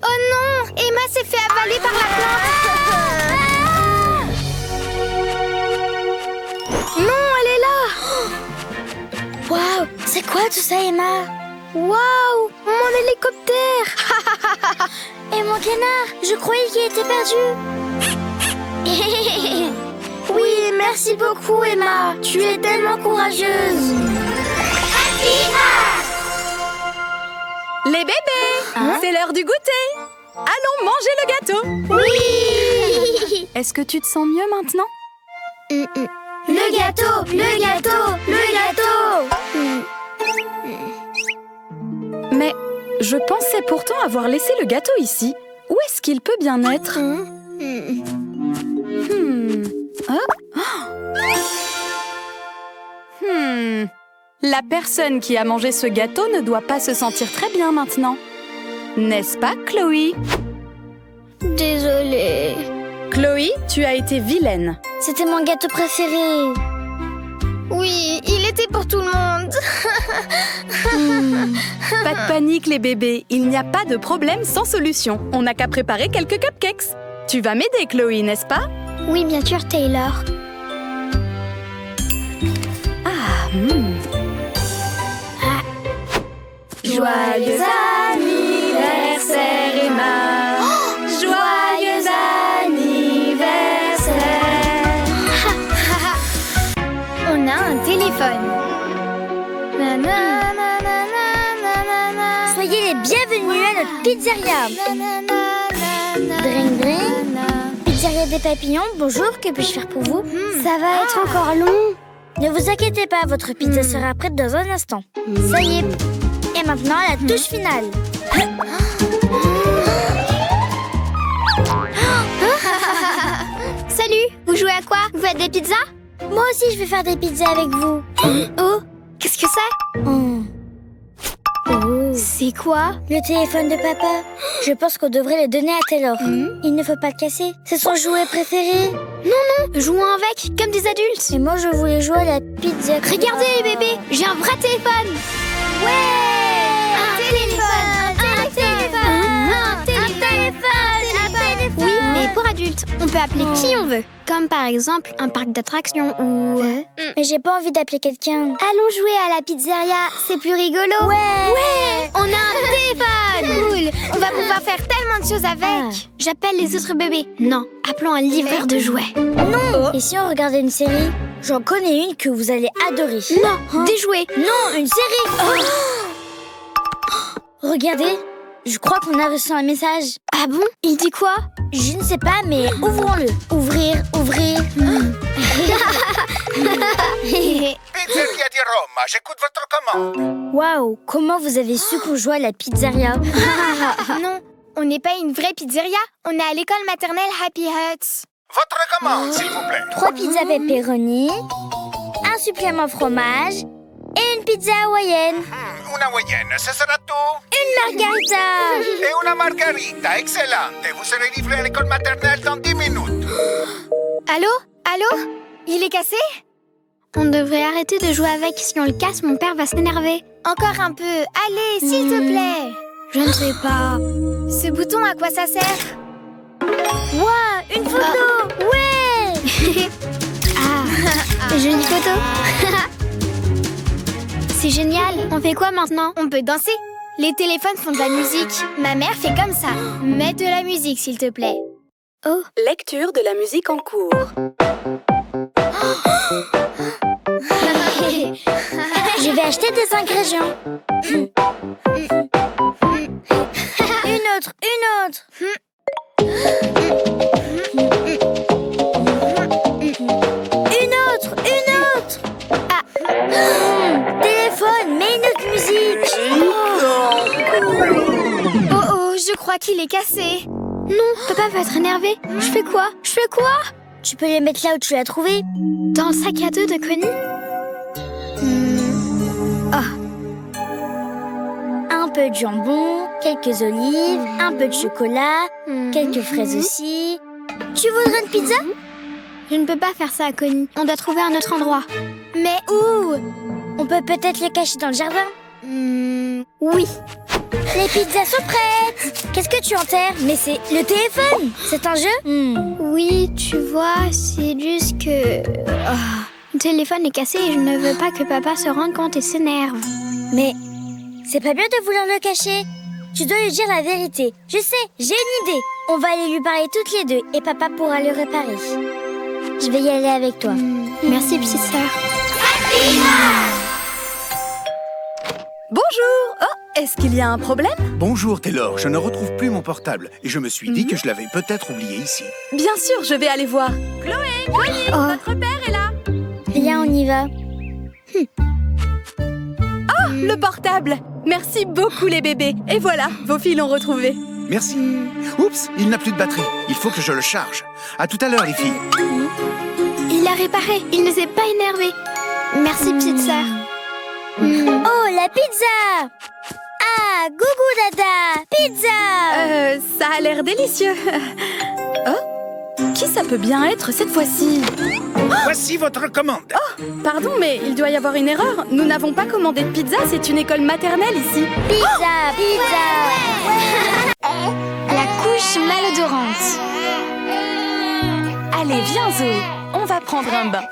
Oh non! Emma s'est fait avaler par la plante. Non, elle est là. Waouh! C'est quoi tout ça, Emma? Waouh! Mon hélicoptère. Et mon canard, je croyais qu'il était perdu. Oui, merci beaucoup, Emma. Tu es tellement courageuse. Les bébés, c'est l'heure du goûter. Allons manger le gâteau. Oui. Est-ce que tu te sens mieux maintenant? Le gâteau, le gâteau, le gâteau. Mais je pensais pourtant avoir laissé le gâteau ici. Où est-ce qu'il peut bien être? La personne qui a mangé ce gâteau ne doit pas se sentir très bien maintenant. N'est-ce pas, Chloé? Désolée. Chloé, tu as été vilaine. C'était mon gâteau préféré. Oui, il était pour tout le monde. Pas de panique, les bébés. Il n'y a pas de problème sans solution. On n'a qu'à préparer quelques cupcakes. Tu vas m'aider, Chloé, n'est-ce pas? Oui, bien sûr, Taylor. Joyeux anniversaire, Emma. Joyeux anniversaire. On a un téléphone. Soyez les bienvenus à notre pizzeria. Dring dring. Pizzeria des papillons, bonjour, que puis-je faire pour vous? Ça va être encore long. Ne vous inquiétez pas, votre pizza sera prête dans un instant. Ça y est. Et maintenant, la touche finale. Salut, vous jouez à quoi? Vous faites des pizzas? Moi aussi, je vais faire des pizzas avec vous. Oh, qu'est-ce que c'est? C'est quoi? Le téléphone de papa. Je pense qu'on devrait le donner à Taylor. Il ne faut pas le casser. C'est son jouet préféré. Jouons avec, comme des adultes. Et moi, je voulais jouer à la pizza. Regardez les bébés, j'ai un vrai téléphone. Un téléphone. Oui, mais pour adultes, on peut appeler qui on veut. Comme par exemple un parc d'attractions ou... Mais j'ai pas envie d'appeler quelqu'un. Allons jouer à la pizzeria, c'est plus rigolo. Ouais, on a un téléphone. Cool, on va pouvoir faire tellement de choses avec. J'appelle les autres bébés. Non, appelons un livreur de jouets. Et si on regardait une série? J'en connais une que vous allez adorer. Non, des jouets. Non, une série. Regardez, je crois qu'on a reçu un message. Ah bon? Il dit quoi? Je ne sais pas, mais ouvrons-le. Ouvrir. Pizzeria di Roma, j'écoute votre commande. Waouh, comment vous avez su qu'on jouait à la pizzeria? Non, on n'est pas une vraie pizzeria. On est à l'école maternelle Happy Huts. Votre commande, s'il vous plaît. 3 pizzas pepperoni, un supplément fromage et une pizza hawaïenne. Une hawaïenne, ce sera tout. Une margarita. Et une margarita, excellente. Vous serez livré à l'école maternelle dans 10 minutes. Allô? Il est cassé? On devrait arrêter de jouer avec. Si on le casse, mon père va s'énerver. Encore un peu. Allez, s'il te plaît. Je ne sais pas. Ce bouton, à quoi ça sert? Waouh, une photo. Ouais. Jolie photo. C'est génial. On fait quoi maintenant? On peut danser. Les téléphones font de la musique. Ma mère fait comme ça. Mets de la musique, s'il te plaît. Oh. Lecture de la musique en cours. Je vais acheter des ingrédients. Une autre. Une autre. Téléphone, mets une autre musique. Oh, je crois qu'il est cassé. Non, papa va être énervé. Je fais quoi? Tu peux les mettre là où tu l'as trouvé. Dans le sac à dos de Connie? Un peu de jambon, quelques olives, un peu de chocolat, quelques fraises aussi. Tu voudrais une pizza? Je ne peux pas faire ça à Connie. On doit trouver un autre endroit. Mais où? On peut peut-être les cacher dans le jardin. Oui. Les pizzas sont prêtes. Qu'est-ce que tu enterres? Mais c'est le téléphone. C'est un jeu? Oui, tu vois, c'est juste que... le téléphone est cassé et je ne veux pas que papa se rende compte et s'énerve. Mais c'est pas bien de vouloir le cacher. Tu dois lui dire la vérité. Je sais, j'ai une idée. On va aller lui parler toutes les deux et papa pourra le réparer. Je vais y aller avec toi. Merci, petite sœur. Bonjour. Est-ce qu'il y a un problème? Bonjour Taylor, je ne retrouve plus mon portable et je me suis dit que je l'avais peut-être oublié ici. Bien sûr, je vais aller voir. Chloé, Connie, votre père est là. Viens, on y va. Oh, le portable. Merci beaucoup les bébés. Et voilà, vos filles l'ont retrouvé. Merci. Oups, il n'a plus de batterie. Il faut que je le charge. À tout à l'heure les filles. Il l'a réparé, il ne s'est pas énervé. Merci, petite sœur. Oh, la pizza! Ah, gougou dada! Pizza! Ça a l'air délicieux. Oh, qui ça peut bien être cette fois-ci? Voici votre commande. Oh, pardon, mais il doit y avoir une erreur. Nous n'avons pas commandé de pizza, c'est une école maternelle ici. Pizza! Pizza! La couche malodorante. Allez, viens Zoé, on va prendre un bain.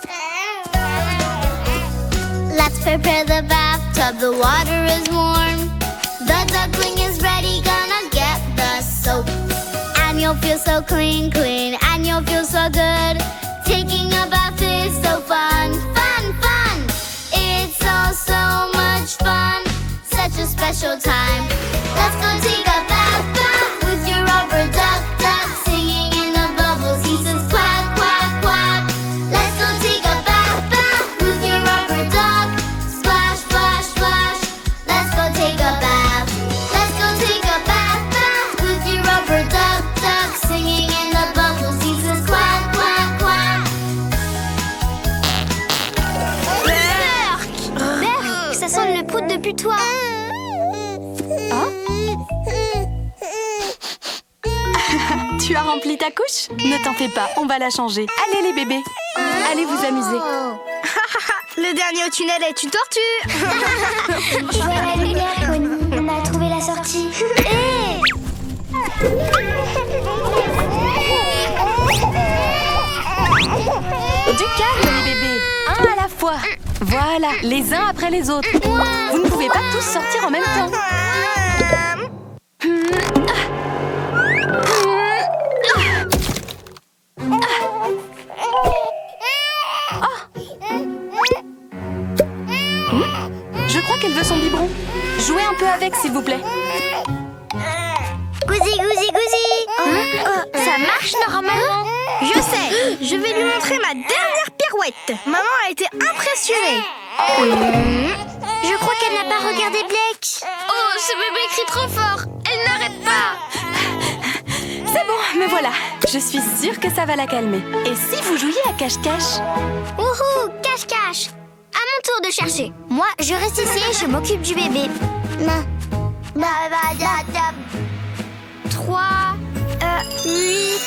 Let's prepare the bathtub, the water is warm. The duckling is ready, gonna get the soap. And you'll feel so clean, clean, and you'll feel so good. Taking a bath is so fun, fun, fun. It's all so much fun, such a special time. Let's go take a bath, bath with your rubber duck, duck. Singing in the bubbles, he says quack, quack, quack. Let's go take a bath, bath with your rubber duck. Splash, splash, splash. Let's go take a bath. Let's go take a bath, bath with your rubber duck, duck. Singing in the bubbles, he says quack, quack, quack. Berk, ça sent le prout de putois. Tu as rempli ta couche? Ne t'en fais pas, on va la changer. Allez les bébés, allez vous amuser. Le dernier au tunnel est une tortue. Je vois la lumière, Connie. On a trouvé la sortie. Du calme les bébés, un à la fois. Voilà, les uns après les autres. Vous ne pouvez pas tous sortir en même temps. Je crois qu'elle veut son biberon. Jouez un peu avec, s'il vous plaît. Gousi, gousi, gousi. Ça marche normalement. Je sais, je vais lui montrer ma dernière pirouette. Maman a été impressionnée. Je crois qu'elle n'a pas regardé Blake. Oh, ce bébé crie trop fort. Elle n'arrête pas. C'est bon, me voilà. Je suis sûre que ça va la calmer. Et si vous jouiez à cache-cache? Wouhou, cache-cache. À mon tour de chercher. Moi, je reste ici et je m'occupe du bébé. 3, 8,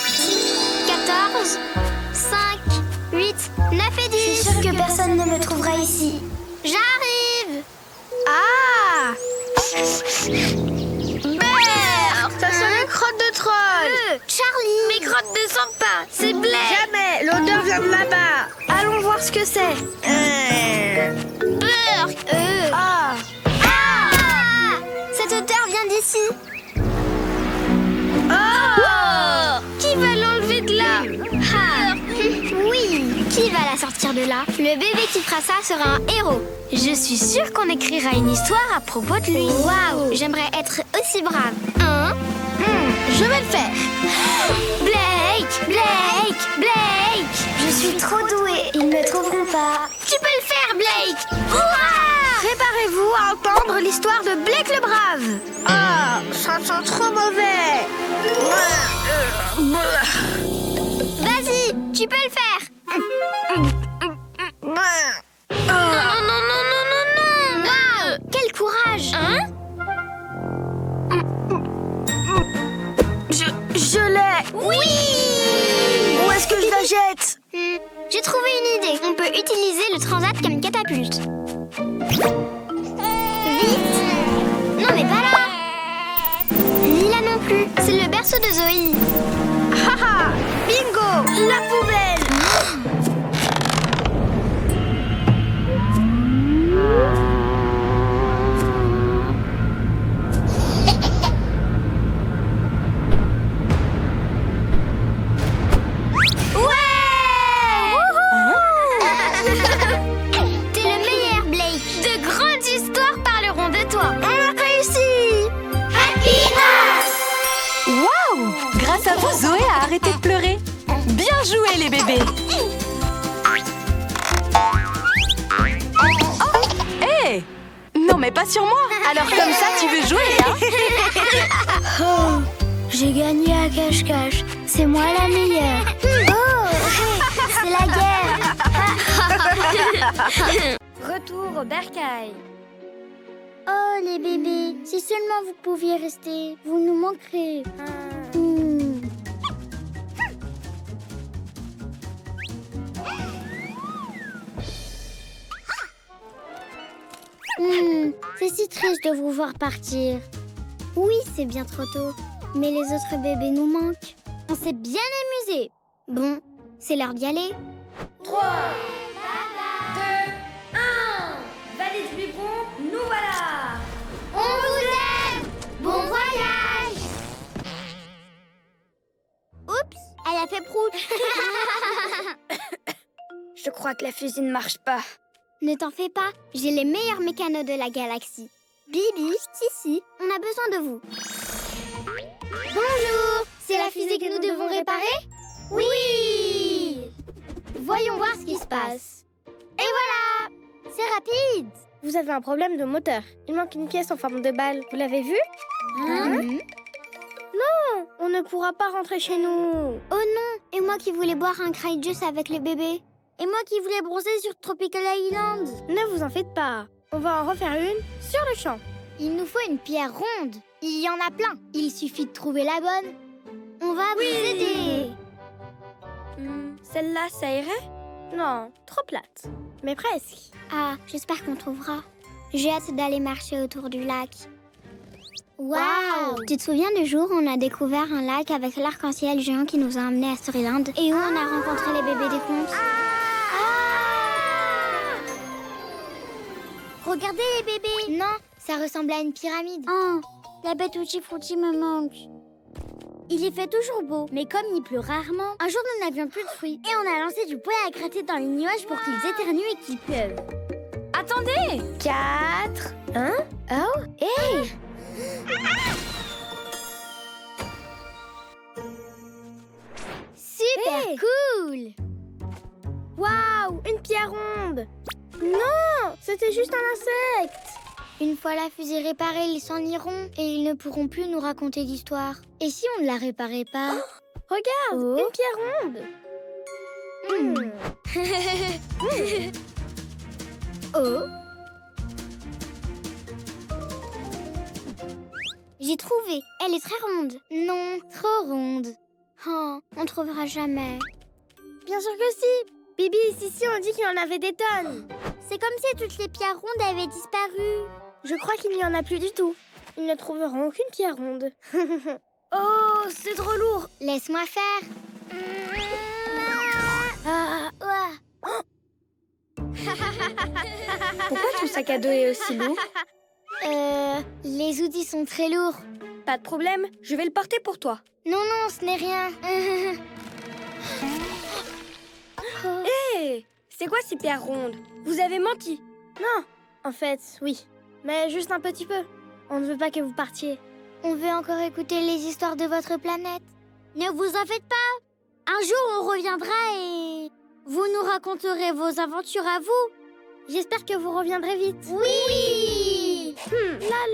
14, 5, 8, 9 et 10. Je suis sûre que personne ne me trouvera ici. J'arrive. Ah, Berk, ça sent les crottes de troll. Charlie. Mes crottes ne sentent pas, c'est Blake. Jamais, l'odeur vient de là-bas. Allons voir ce que c'est. Berk. Ah. Cette odeur vient d'ici. Oh, qui va l'enlever de là? Oui, qui va la sortir de là? Le bébé qui fera ça sera un héros. Je suis sûre qu'on écrira une histoire à propos de lui. Waouh, j'aimerais être aussi brave. Je vais le faire. Blake, Blake, Blake. Je suis trop douée. Ils ne me trouveront pas. Tu peux le faire, Blake. Préparez-vous à entendre l'histoire de Blake le Brave. Ah, ça sent trop mauvais. Vas-y, tu peux le faire. Non. Waouh, quel courage. Je l'ai. Oui. Où est-ce que je la jette? J'ai trouvé une idée. On peut utiliser le transat comme catapulte. Vite. Non mais pas là. Lila non plus. C'est le berceau de Zoé. Haha, bingo, la poubelle. T'es le meilleur, Blake. De grandes histoires parleront de toi. On a réussi. arrêter de pleurer. Bien joué les bébés. Oh, hé! Non mais pas sur moi. Alors comme ça tu veux jouer, hein? Oh, j'ai gagné à cache-cache. C'est moi la meilleure. Oh, c'est la guerre. Retour au bercail. Oh, les bébés, si seulement vous pouviez rester, vous nous manquerez. C'est si triste de vous voir partir. Oui, c'est bien trop tôt, mais les autres bébés nous manquent. On s'est bien amusés. Bon, c'est l'heure d'y aller. 3, 2, 1. Valise du biberon, nous voilà. On vous aime. Bon voyage. Oups, elle a fait prout. Je crois que la fusée ne marche pas. Ne t'en fais pas, j'ai les meilleurs mécanos de la galaxie. Bibi, si, on a besoin de vous. Bonjour, c'est la fusée que nous devons réparer? Oui! Voyons voir ce qui se passe. Et voilà! C'est rapide! Vous avez un problème de moteur. Il manque une pièce en forme de balle. Vous l'avez vu? Non, on ne pourra pas rentrer chez nous. Oh non! Et moi qui voulais boire un cry juice avec les bébés. Et moi qui voulais bronzer sur Tropical Island. Ne vous en faites pas. On va en refaire une sur le champ. Il nous faut une pierre ronde. Il y en a plein. Il suffit de trouver la bonne. On va vous aider. Celle-là, ça irait? Non, trop plate. Mais presque. Ah, j'espère qu'on trouvera. J'ai hâte d'aller marcher autour du lac. Waouh! Tu te souviens du jour où on a découvert un lac avec l'arc-en-ciel géant qui nous a emmenés à Storyland et où on a rencontré les bébés des contes? Regardez les bébés! Non, ça ressemble à une pyramide. Oh, la bête Tutti Frutti me manque. Il y fait toujours beau, mais comme il pleut rarement, un jour nous n'avions plus de fruits et on a lancé du poêle à gratter dans les nuages pour qu'ils éternuent et qu'ils pleuvent. Attendez! 4, 1, oh, hey! Super cool! Waouh, une pierre ronde! Non, c'était juste un insecte. Une fois la fusée réparée, ils s'en iront et ils ne pourront plus nous raconter d'histoire. Et si on ne la réparait pas? Regarde, une pierre ronde. Oh. J'ai trouvé. Elle est très ronde. Non, trop ronde. Oh, on trouvera jamais. Bien sûr que si. Bibi et Sissi ont dit qu'il y en avait des tonnes. C'est comme si toutes les pierres rondes avaient disparu. Je crois qu'il n'y en a plus du tout. Ils ne trouveront aucune pierre ronde. Oh, c'est trop lourd. Laisse-moi faire. Pourquoi ton sac à dos est aussi lourd? Les outils sont très lourds. Pas de problème, je vais le porter pour toi. Non, ce n'est rien. Hé! C'est quoi ces pierres rondes? Vous avez menti. Non, en fait, oui. Mais juste un petit peu. On ne veut pas que vous partiez. On veut encore écouter les histoires de votre planète. Ne vous en faites pas. Un jour, on reviendra et vous nous raconterez vos aventures à vous. J'espère que vous reviendrez vite. Oui! La.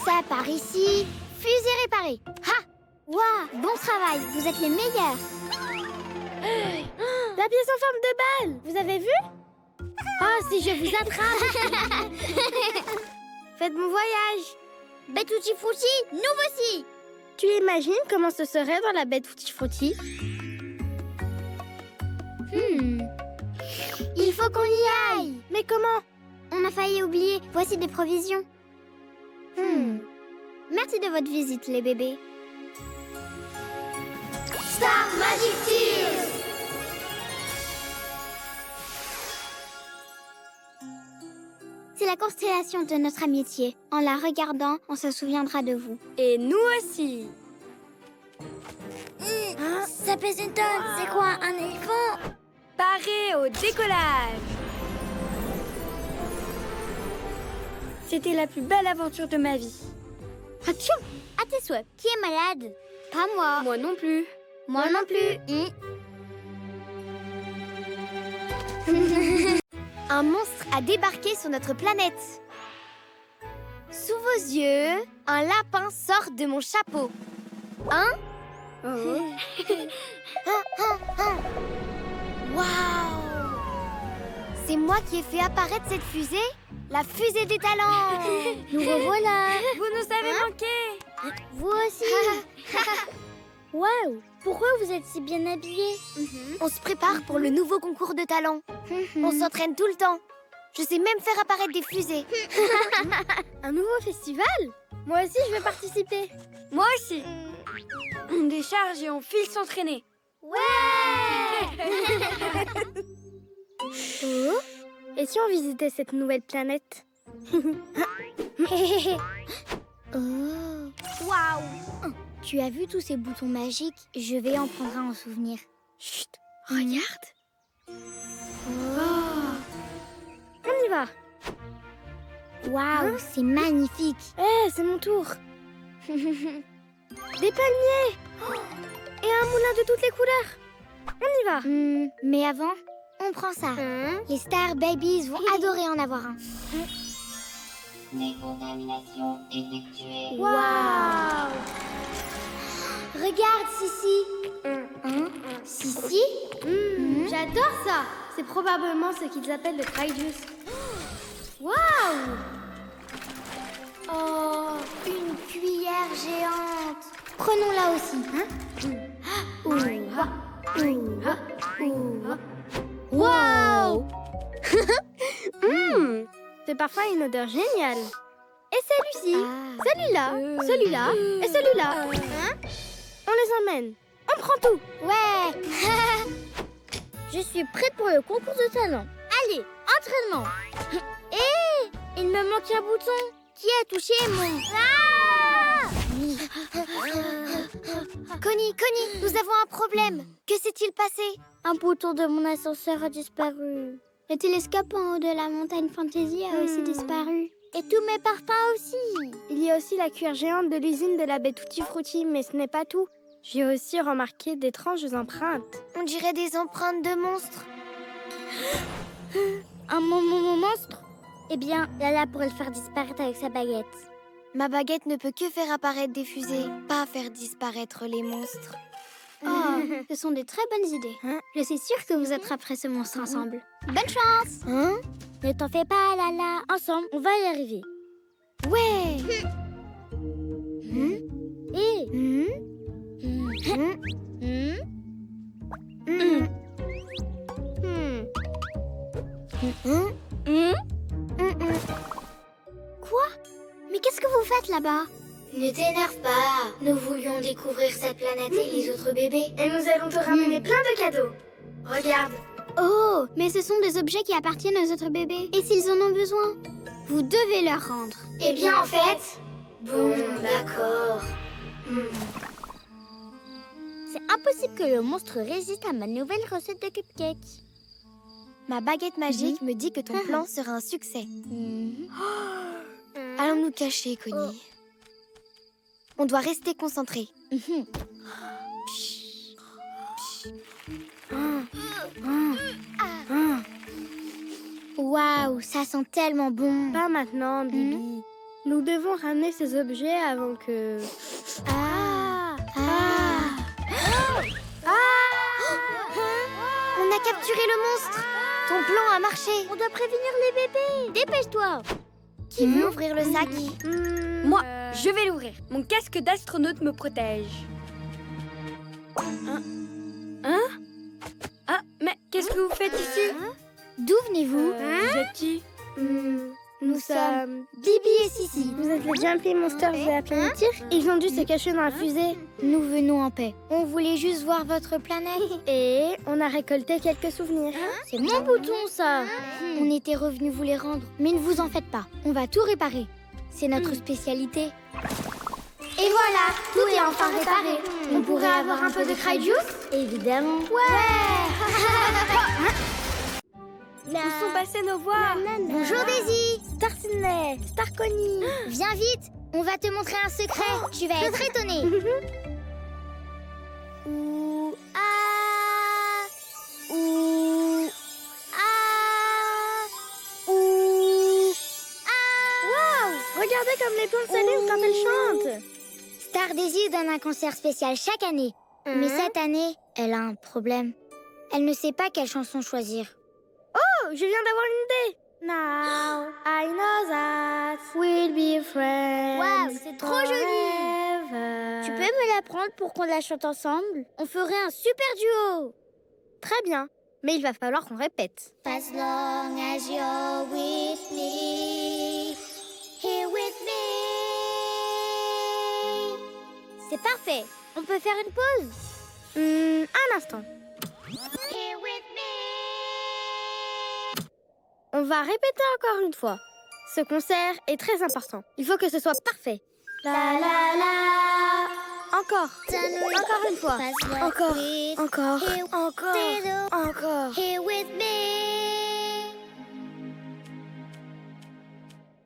Ça part ici. Fusée réparée. Ha! Waouh, bon travail. Vous êtes les meilleurs. La pièce en forme de balle. Vous avez vu? Oh, si je vous attrape. Faites bon voyage. Bête Tutti Frutti, nous voici. Tu imagines comment ce serait dans la bête Tutti Frutti? Il faut qu'on y aille. Mais comment? On a failli oublier. Voici des provisions. Merci de votre visite, les bébés. Star Magic Tears. C'est la constellation de notre amitié. En la regardant, on se souviendra de vous. Et nous aussi. Ça pèse une tonne. C'est quoi, un éléphant? Paré au décollage. C'était la plus belle aventure de ma vie. Atchou! À tes souhaits. Qui est malade? Pas moi. Moi non plus. Moi non plus. Un monstre a débarqué sur notre planète. Sous vos yeux, un lapin sort de mon chapeau. Waouh! C'est moi qui ai fait apparaître cette fusée, la fusée des talents. Nous revoilà. Vous nous avez manqué. Vous aussi. Waouh! Pourquoi vous êtes si bien habillés? On se prépare pour le nouveau concours de talents. On s'entraîne tout le temps. Je sais même faire apparaître des fusées. Un nouveau festival? Moi aussi, je vais participer. Moi aussi. On décharge et on file s'entraîner. Oh. Et si on visitait cette nouvelle planète? Waouh! Tu as vu tous ces boutons magiques? Je vais en prendre un en souvenir. Chut, regarde. On y va. Waouh, c'est magnifique. C'est mon tour. Des palmiers. Et un moulin de toutes les couleurs. On y va. Mais avant, on prend ça. Les Star Babies vont adorer en avoir un. Décontamination effectuée. Waouh! Regarde, Sissi. Sissi? J'adore ça. C'est probablement ce qu'ils appellent le Cry-Juice. Waouh! Oh, une cuillère géante. Prenons-la aussi. Waouh! C'est parfois une odeur géniale. Et celui-ci, celui-là, celui-là et celui-là. On les emmène. On prend tout. Ouais. Je suis prête pour le concours de talent. Allez, entraînement. Il me manque un bouton. Qui a touché mon... Connie, nous avons un problème. Que s'est-il passé? Un bouton de mon ascenseur a disparu. Le télescope en haut de la montagne Fantasy a aussi disparu. Et tous mes parfums aussi. Il y a aussi la cuillère géante de l'usine de la baie Tutti Frutti, mais ce n'est pas tout. J'ai aussi remarqué d'étranges empreintes. On dirait des empreintes de monstres. Un monstre? Eh bien, Lala pourrait le faire disparaître avec sa baguette. Ma baguette ne peut que faire apparaître des fusées, pas faire disparaître les monstres. Oh, ce sont des très bonnes idées. Je suis sûre que vous attraperez ce monstre ensemble. Bonne chance! Ne t'en fais pas, Lala. Ensemble, on va y arriver. Ouais! Quoi? Mais qu'est-ce que vous faites là-bas? Ne t'énerve pas. Nous voulions découvrir cette planète et les autres bébés. Et nous allons te ramener plein de cadeaux. Regarde. Oh, mais ce sont des objets qui appartiennent aux autres bébés. Et s'ils en ont besoin, vous devez leur rendre. Eh bien, en fait... Bon, d'accord. C'est impossible que le monstre résiste à ma nouvelle recette de cupcake. Ma baguette magique me dit que ton plan sera un succès. Allons nous cacher, Connie. On doit rester concentrés. Waouh, ça sent tellement bon. Pas maintenant, Bibi. Nous devons ramener ces objets avant que... On a capturé le monstre. Ton plan a marché. On doit prévenir les bébés. Dépêche-toi. Qui veut ouvrir le sac? Moi, je vais l'ouvrir. Mon casque d'astronaute me protège. Ah, mais qu'est-ce que vous faites ici? D'où venez-vous? Vous êtes qui? Nous sommes... Bibi et Sissi. Vous êtes les Jumpy Monsters de la planète Tir. Ils ont dû se cacher dans la fusée. Nous venons en paix. On voulait juste voir votre planète. Et on a récolté quelques souvenirs. C'est mon bouton, ça. On était revenus vous les rendre. Mais ne vous en faites pas. On va tout réparer. C'est notre spécialité. Et voilà, tout est enfin réparé. On pourrait avoir un peu de Cry-Juice? Évidemment. Où sont passées nos voix? Bonjour Daisy. Star Sydney, Star Connie. Viens vite. On va te montrer un secret. Tu vas être étonnée. Ouh, ah, ouh, ah, ouh, ah. Waouh! Regardez comme les plantes s'allument quand elles chantent. Star Daisy donne un concert spécial chaque année. Mais cette année, elle a un problème. Elle ne sait pas quelle chanson choisir. Oh, je viens d'avoir une idée. Now I know that we'll be friends. Waouh, c'est trop joli. forever. Tu peux me l'apprendre pour qu'on la chante ensemble? On ferait un super duo. Très bien, mais il va falloir qu'on répète. As long as you're with me, here with me. C'est parfait. On peut faire une pause? Un instant. Here with me. On va répéter encore une fois. Ce concert est très important. Il faut que ce soit parfait. La la la. Encore. Encore une fois. Encore. Encore. Here with me.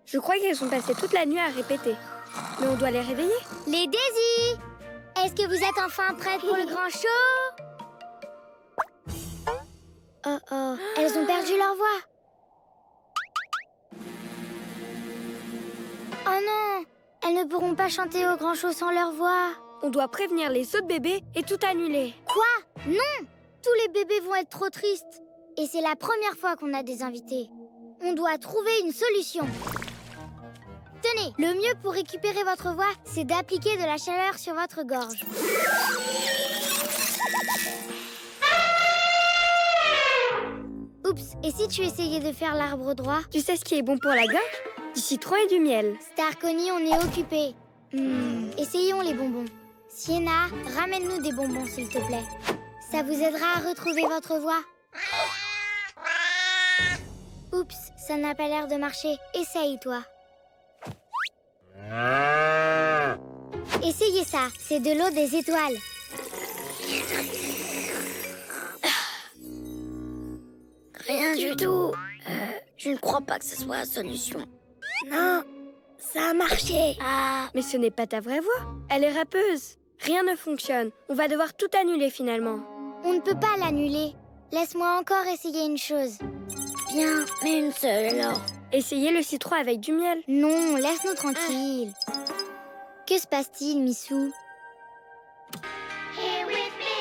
Je crois qu'elles sont passées toute la nuit à répéter. Mais on doit les réveiller. Les Daisy! Est-ce que vous êtes enfin prêtes pour le grand show? Oh oh, elles ont perdu leur voix. Oh non, elles ne pourront pas chanter au grand show sans leur voix. On doit prévenir les autres bébés et tout annuler. Quoi? Non! Tous les bébés vont être trop tristes. Et c'est la première fois qu'on a des invités. On doit trouver une solution. Tenez, le mieux pour récupérer votre voix, c'est d'appliquer de la chaleur sur votre gorge. Oups, et si tu essayais de faire l'arbre droit? Tu sais ce qui est bon pour la gorge? Du citron et du miel. Starconi, on est occupés. Essayons les bonbons. Sienna, ramène-nous des bonbons, s'il te plaît. Ça vous aidera à retrouver votre voix. Oups, ça n'a pas l'air de marcher. Essaye, toi. Essayez ça, c'est de l'eau des étoiles. Rien du tout. Je ne crois pas que ce soit la solution. Non, ça a marché. Mais ce n'est pas ta vraie voix. Elle est rappeuse. Rien ne fonctionne. On va devoir tout annuler finalement. On ne peut pas l'annuler. Laisse-moi encore essayer une chose. Bien, mais une seule alors. Essayez le citron avec du miel. Non, laisse-nous tranquilles. Que se passe-t-il, Missou? Here with me.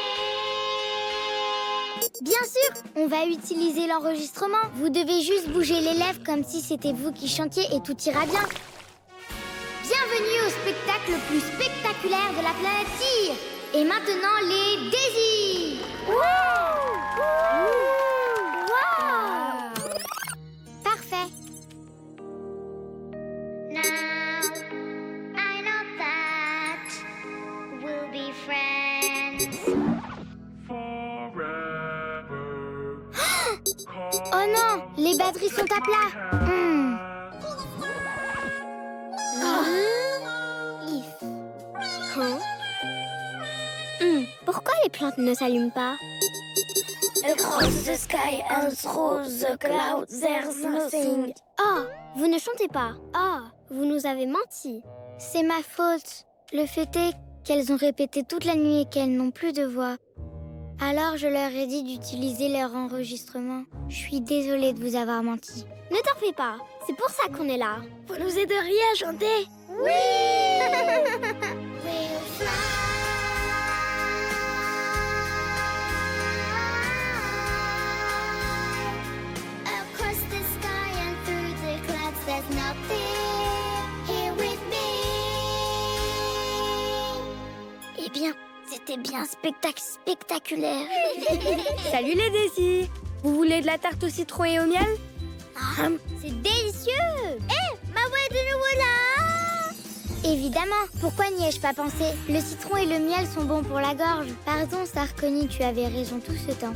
Bien sûr, on va utiliser l'enregistrement. Vous devez juste bouger les lèvres comme si c'était vous qui chantiez et tout ira bien. Bienvenue au spectacle le plus spectaculaire de la planète Tyr. Et maintenant, les Daisy. Parfait. Now I know that we'll be friends. Oh non, les batteries sont à plat. Pourquoi les plantes ne s'allument pas? Across the sky and through the clouds, there's nothing. Oh, vous ne chantez pas. Oh, vous nous avez menti. C'est ma faute. Le fait est qu'elles ont répété toute la nuit et qu'elles n'ont plus de voix. Alors je leur ai dit d'utiliser leur enregistrement. Je suis désolée de vous avoir menti. Ne t'en fais pas, c'est pour ça qu'on est là. Vous nous aideriez à chanter? Oui. We'll fly across the sky and through the clouds. There's nothing here with me. Eh bien, c'était bien spectaculaire. Salut les Daisy. Vous voulez de la tarte au citron et au miel? C'est délicieux. Ma voix est de nouveau là. Évidemment, pourquoi n'y ai-je pas pensé? Le citron et le miel sont bons pour la gorge. Pardon, Starconi, tu avais raison tout ce temps.